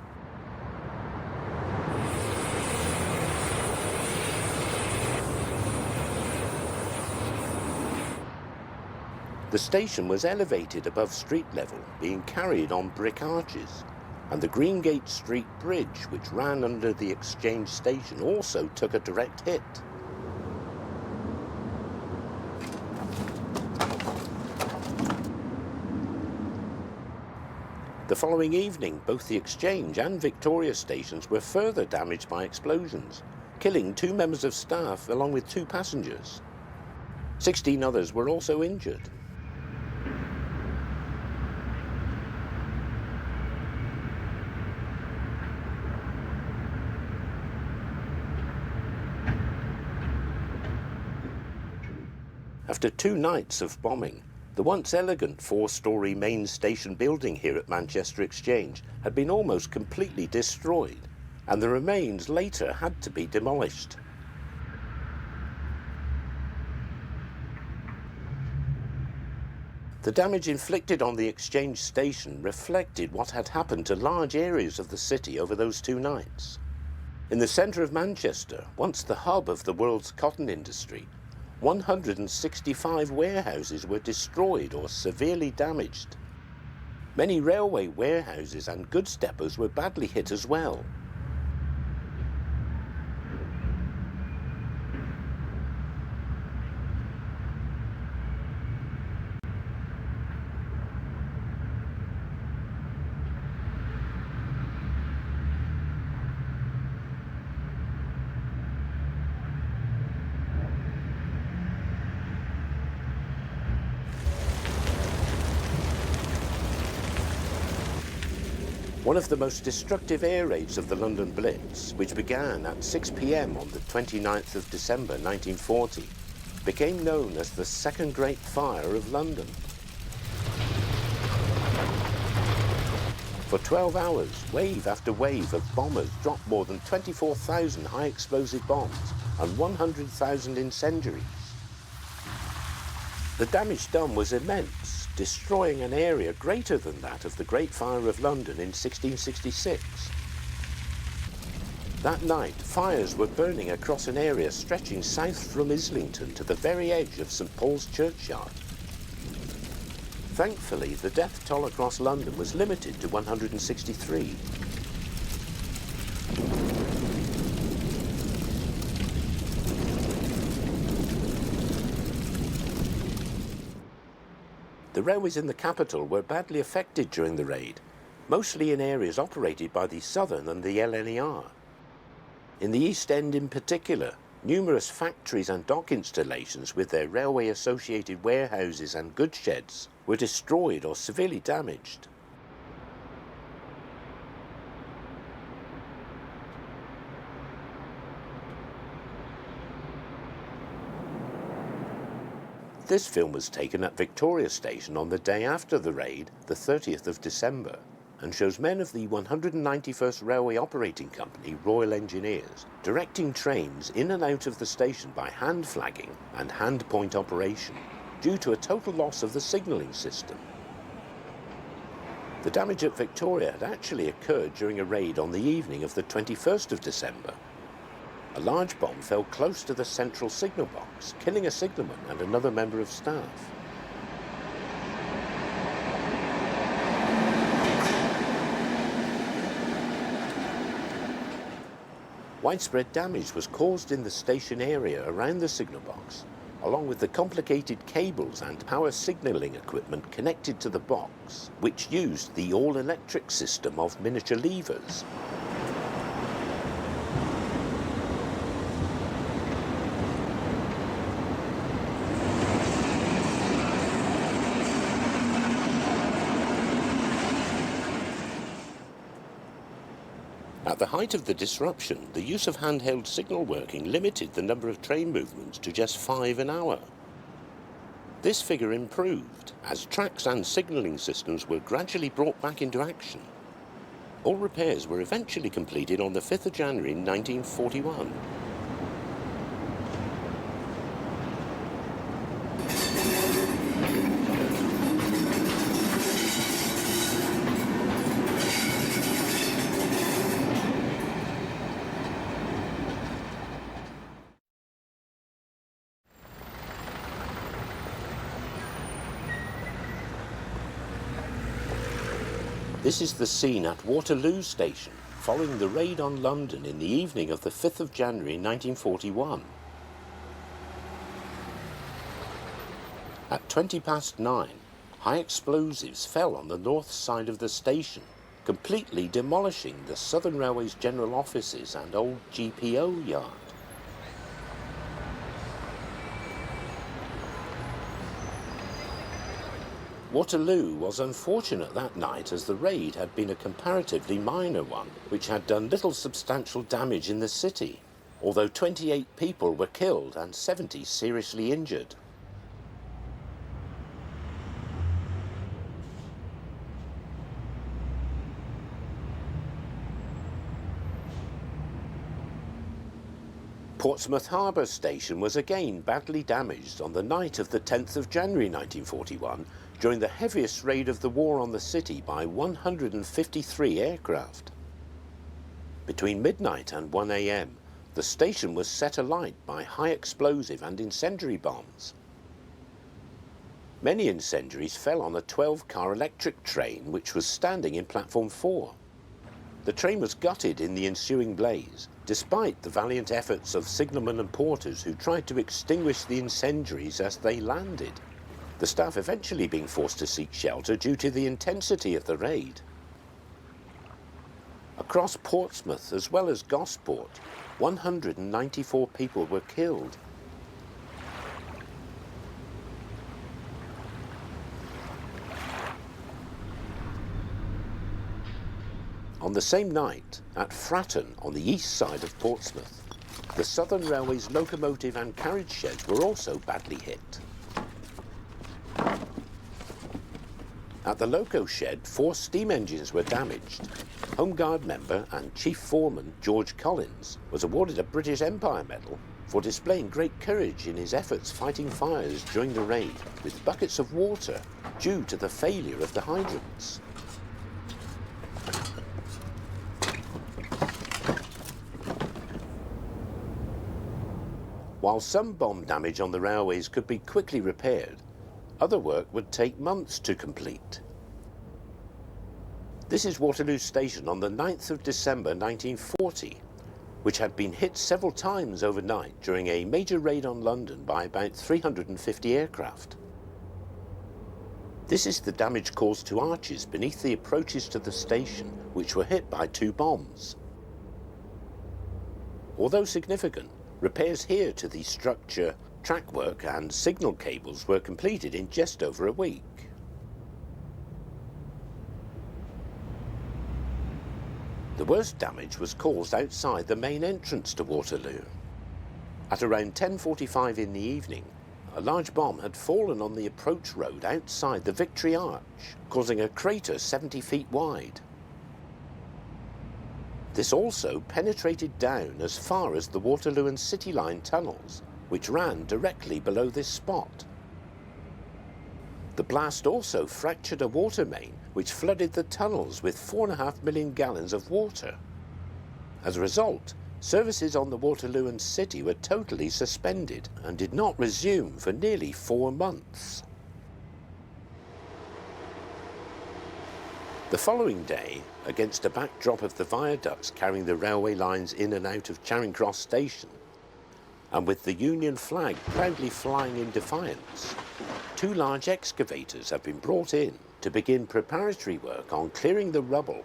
The station was elevated above street level, being carried on brick arches, and the Greengate Street Bridge, which ran under the Exchange station, also took a direct hit. The following evening, both the Exchange and Victoria stations were further damaged by explosions, killing 2 members of staff along with 2 passengers. 16 others were also injured. After 2 nights of bombing, the once elegant 4-storey main station building here at Manchester Exchange had been almost completely destroyed, and the remains later had to be demolished. The damage inflicted on the Exchange station reflected what had happened to large areas of the city over those 2 nights. In the centre of Manchester, once the hub of the world's cotton industry, 165 warehouses were destroyed or severely damaged. Many railway warehouses and goods depots were badly hit as well. One of the most destructive air raids of the London Blitz, which began at 6 p.m. on the 29th of December 1940, became known as the Second Great Fire of London. For 12 hours, wave after wave of bombers dropped more than 24,000 high-explosive bombs and 100,000 incendiaries. The damage done was immense, destroying an area greater than that of the Great Fire of London in 1666. That night, fires were burning across an area stretching south from Islington to the very edge of St Paul's Churchyard. Thankfully, the death toll across London was limited to 163. The railways in the capital were badly affected during the raid, mostly in areas operated by the Southern and the LNER. In the East End in particular, numerous factories and dock installations with their railway-associated warehouses and goods sheds were destroyed or severely damaged. This film was taken at Victoria Station on the day after the raid, the 30th of December, and shows men of the 191st Railway Operating Company, Royal Engineers, directing trains in and out of the station by hand flagging and hand point operation, due to a total loss of the signalling system. The damage at Victoria had actually occurred during a raid on the evening of the 21st of December. A large bomb fell close to the central signal box, killing a signalman and another member of staff. Widespread damage was caused in the station area around the signal box, along with the complicated cables and power signalling equipment connected to the box, which used the all-electric system of miniature levers. At the height of the disruption, the use of handheld signal working limited the number of train movements to just 5 an hour. This figure improved as tracks and signalling systems were gradually brought back into action. All repairs were eventually completed on the 5th of January 1941. This is the scene at Waterloo Station, following the raid on London in the evening of the 5th of January 1941. At 9:20, high explosives fell on the north side of the station, completely demolishing the Southern Railway's general offices and old GPO yard. Waterloo was unfortunate that night, as the raid had been a comparatively minor one, which had done little substantial damage in the city, although 28 people were killed and 70 seriously injured. Portsmouth Harbour Station was again badly damaged on the night of the 10th of January 1941 during the heaviest raid of the war on the city by 153 aircraft. Between midnight and 1 a.m, the station was set alight by high explosive and incendiary bombs. Many incendiaries fell on a 12-car electric train which was standing in platform 4. The train was gutted in the ensuing blaze, despite the valiant efforts of signalmen and porters who tried to extinguish the incendiaries as they landed, the staff eventually being forced to seek shelter due to the intensity of the raid. Across Portsmouth as well as Gosport, 194 people were killed. On the same night, at Fratton on the east side of Portsmouth, the Southern Railway's locomotive and carriage sheds were also badly hit. At the loco shed, 4 steam engines were damaged. Home Guard member and Chief Foreman George Collins was awarded a British Empire Medal for displaying great courage in his efforts fighting fires during the raid with buckets of water due to the failure of the hydrants. While some bomb damage on the railways could be quickly repaired, other work would take months to complete. This is Waterloo Station on the 9th of December 1940, which had been hit several times overnight during a major raid on London by about 350 aircraft. This is the damage caused to arches beneath the approaches to the station, which were hit by 2 bombs. Although significant, repairs here to the structure, track work and signal cables were completed in just over a week. The worst damage was caused outside the main entrance to Waterloo. At around 10:45 in the evening, a large bomb had fallen on the approach road outside the Victory Arch, causing a crater 70 feet wide. This also penetrated down as far as the Waterloo and City Line tunnels, which ran directly below this spot. The blast also fractured a water main, which flooded the tunnels with 4.5 million gallons of water. As a result, services on the Waterloo and City were totally suspended and did not resume for nearly 4 months. The following day, against a backdrop of the viaducts carrying the railway lines in and out of Charing Cross Station, and with the Union flag proudly flying in defiance, 2 large excavators have been brought in to begin preparatory work on clearing the rubble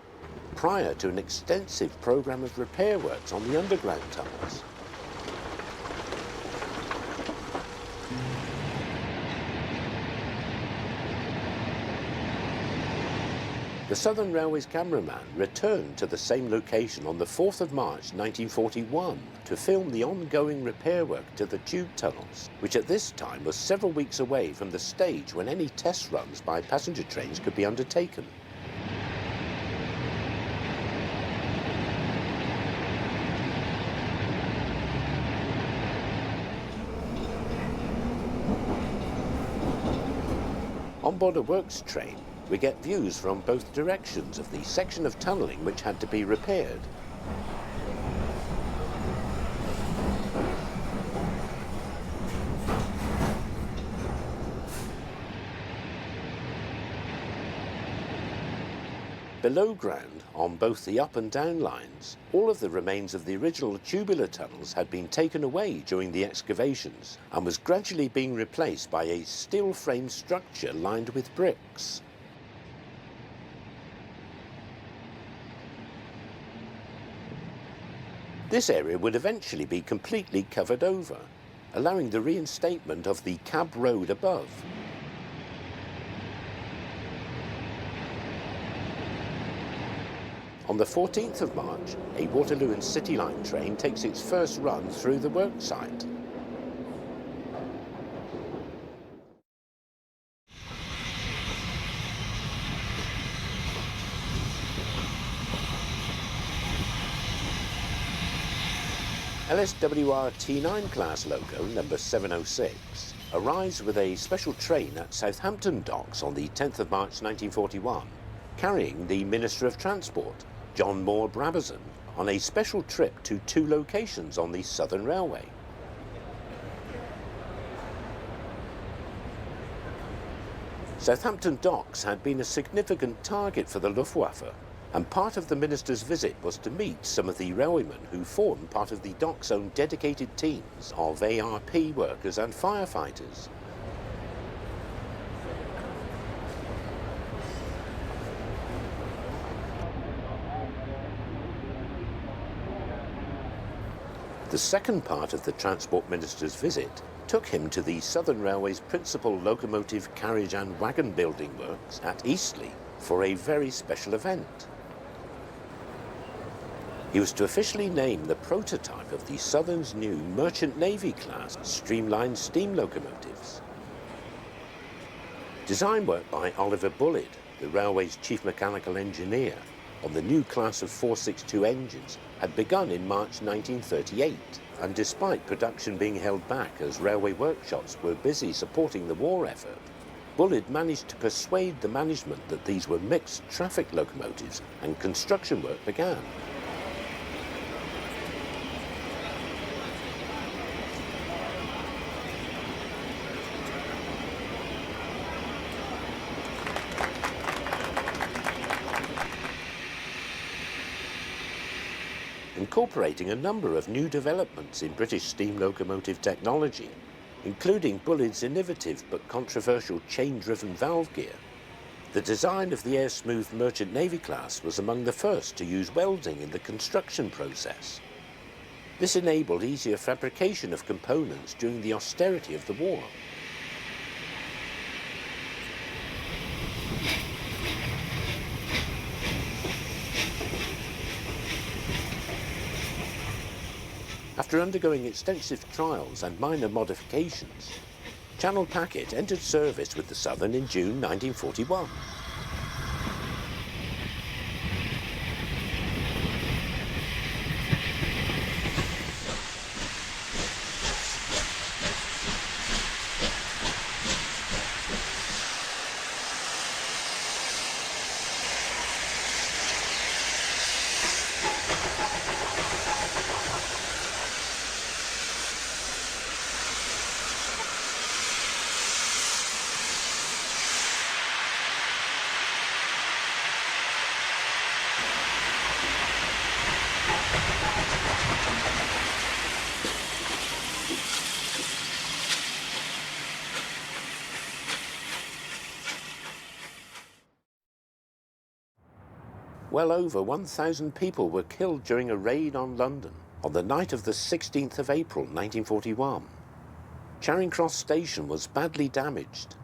prior to an extensive programme of repair works on the underground tunnels. The Southern Railway's cameraman returned to the same location on the 4th of March 1941 to film the ongoing repair work to the tube tunnels, which at this time was several weeks away from the stage when any test runs by passenger trains could be undertaken. On board a works train, we get views from both directions of the section of tunnelling which had to be repaired. Below ground, on both the up and down lines, all of the remains of the original tubular tunnels had been taken away during the excavations and was gradually being replaced by a steel frame structure lined with bricks. This area would eventually be completely covered over, allowing the reinstatement of the cab road above. On the 14th of March, a Waterloo and City Line train takes its first run through the worksite. LSWR T9 class loco number 706 arrives with a special train at Southampton Docks on the 10th of March 1941, carrying the Minister of Transport, John Moore Brabazon, on a special trip to 2 locations on the Southern Railway. Southampton Docks had been a significant target for the Luftwaffe, and part of the Minister's visit was to meet some of the railwaymen who formed part of the dock's own dedicated teams of ARP workers and firefighters. The second part of the Transport Minister's visit took him to the Southern Railway's principal locomotive carriage and wagon building works at Eastleigh for a very special event. He was to officially name the prototype of the Southern's new Merchant Navy class streamlined steam locomotives. Design work by Oliver Bullard, the railway's chief mechanical engineer, on the new class of 462 engines had begun in March 1938, and despite production being held back as railway workshops were busy supporting the war effort, Bullard managed to persuade the management that these were mixed traffic locomotives, and construction work began. Incorporating a number of new developments in British steam locomotive technology, including Bullard's innovative but controversial chain-driven valve gear. The design of the Air Smooth Merchant Navy class was among the first to use welding in the construction process. This enabled easier fabrication of components during the austerity of the war. After undergoing extensive trials and minor modifications, Channel Packet entered service with the Southern in June 1941. Well over 1,000 people were killed during a raid on London on the night of the 16th of April 1941. Charing Cross Station was badly damaged.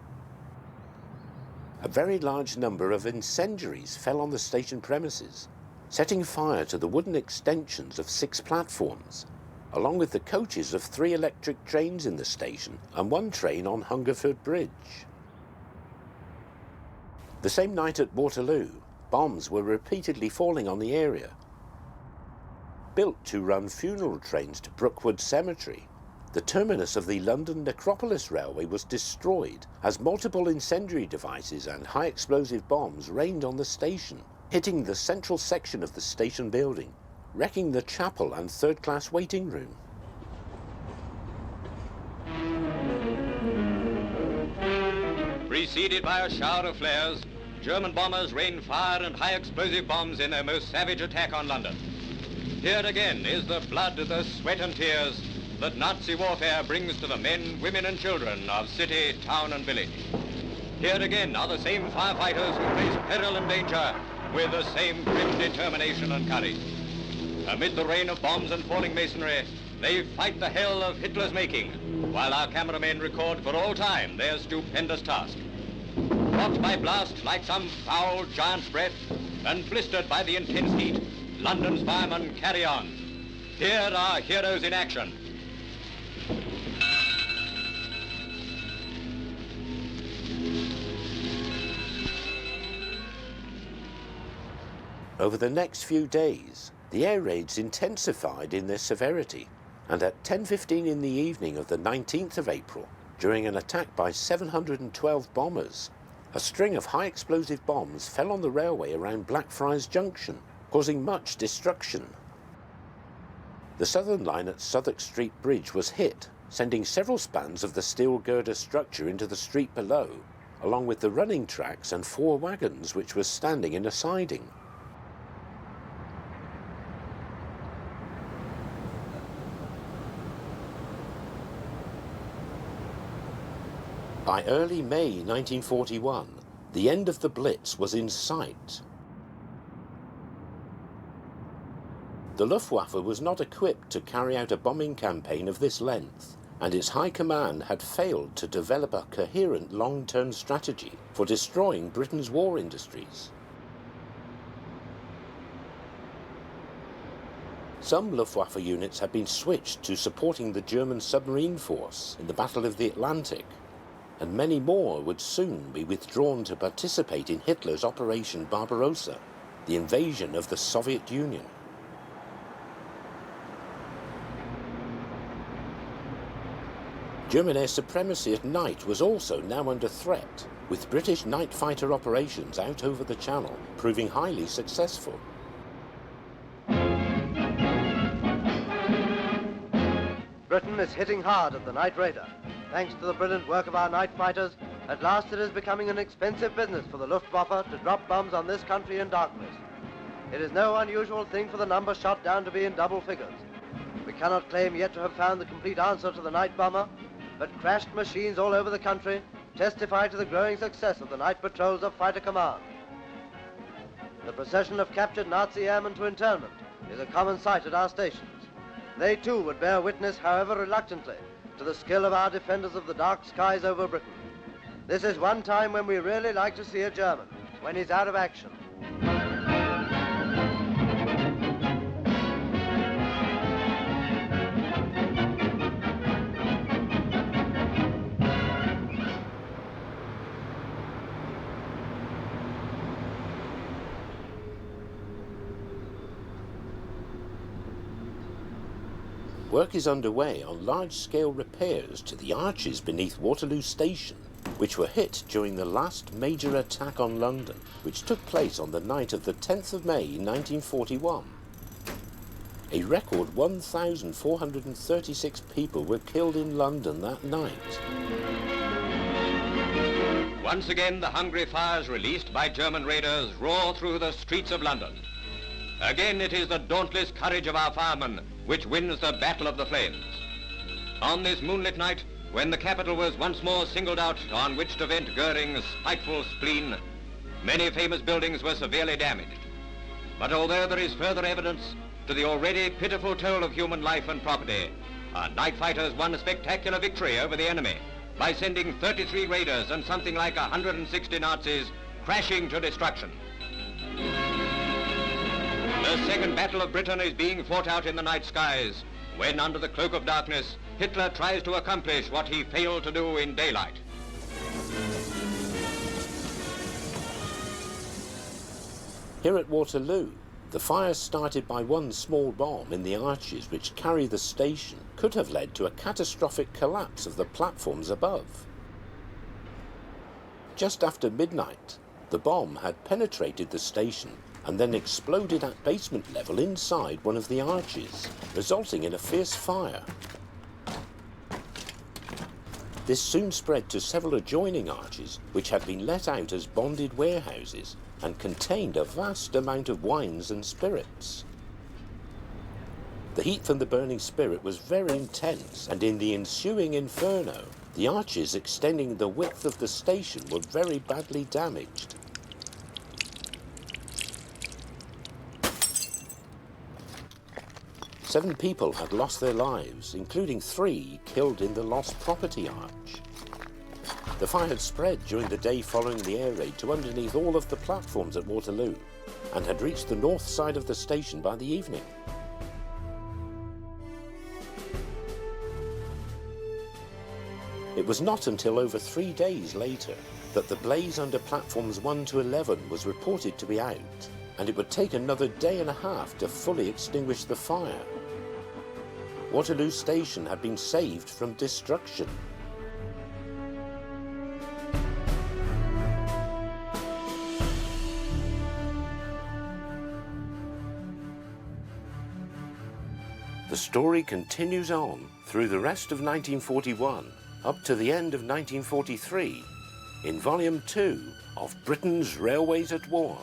A very large number of incendiaries fell on the station premises, setting fire to the wooden extensions of 6 platforms, along with the coaches of 3 electric trains in the station and 1 train on Hungerford Bridge. The same night at Waterloo, bombs were repeatedly falling on the area. Built to run funeral trains to Brookwood Cemetery, the terminus of the London Necropolis Railway was destroyed as multiple incendiary devices and high explosive bombs rained on the station, hitting the central section of the station building, wrecking the chapel and third-class waiting room. Preceded by a shower of flares, German bombers rain fire and high explosive bombs in their most savage attack on London. Here again is the blood, the sweat and tears that Nazi warfare brings to the men, women and children of city, town and village. Here again are the same firefighters who face peril and danger with the same grim determination and courage. Amid the rain of bombs and falling masonry, they fight the hell of Hitler's making, while our cameramen record for all time their stupendous task. Caught by blast like some foul giant's breath and blistered by the intense heat, London's firemen carry on. Here are heroes in action. Over the next few days, the air raids intensified in their severity, and at 10:15 in the evening of the 19th of April, during an attack by 712 bombers, a string of high explosive bombs fell on the railway around Blackfriars Junction, causing much destruction. The Southern line at Southwark Street Bridge was hit, sending several spans of the steel girder structure into the street below, along with the running tracks and 4 wagons which were standing in a siding. By early May 1941, the end of the Blitz was in sight. The Luftwaffe was not equipped to carry out a bombing campaign of this length, and its high command had failed to develop a coherent long-term strategy for destroying Britain's war industries. Some Luftwaffe units had been switched to supporting the German submarine force in the Battle of the Atlantic, and many more would soon be withdrawn to participate in Hitler's Operation Barbarossa, the invasion of the Soviet Union. German air supremacy at night was also now under threat, with British night fighter operations out over the Channel proving highly successful. Britain is hitting hard at the night raider. Thanks to the brilliant work of our night fighters, at last it is becoming an expensive business for the Luftwaffe to drop bombs on this country in darkness. It is no unusual thing for the number shot down to be in double figures. We cannot claim yet to have found the complete answer to the night bomber, but crashed machines all over the country testify to the growing success of the night patrols of Fighter Command. The procession of captured Nazi airmen to internment is a common sight at our stations. They too would bear witness, however reluctantly, to the skill of our defenders of the dark skies over Britain. This is one time when we really like to see a German, when he's out of action. Work is underway on large-scale repairs to the arches beneath Waterloo Station, which were hit during the last major attack on London, which took place on the night of the 10th of May 1941. A record 1,436 people were killed in London that night. Once again, the hungry fires released by German raiders roar through the streets of London. Again, it is the dauntless courage of our firemen which wins the battle of the flames. On this moonlit night, when the capital was once more singled out on which to vent Goering's spiteful spleen, many famous buildings were severely damaged. But although there is further evidence to the already pitiful toll of human life and property, our night fighters won a spectacular victory over the enemy by sending 33 raiders and something like 160 Nazis crashing to destruction. The Second Battle of Britain is being fought out in the night skies, when under the cloak of darkness, Hitler tries to accomplish what he failed to do in daylight. Here at Waterloo, the fire started by one small bomb in the arches which carry the station could have led to a catastrophic collapse of the platforms above. Just after midnight, the bomb had penetrated the station and then exploded at basement level inside one of the arches, resulting in a fierce fire. This soon spread to several adjoining arches, which had been let out as bonded warehouses and contained a vast amount of wines and spirits. The heat from the burning spirit was very intense, and in the ensuing inferno, the arches extending the width of the station were very badly damaged. Seven people had lost their lives, including 3 killed in the Lost Property Arch. The fire had spread during the day following the air raid to underneath all of the platforms at Waterloo and had reached the north side of the station by the evening. It was not until over 3 days later that the blaze under platforms 1 to 11 was reported to be out, and it would take another day and a half to fully extinguish the fire. Waterloo Station had been saved from destruction. The story continues on through the rest of 1941 up to the end of 1943 in Volume 2 of Britain's Railways at War.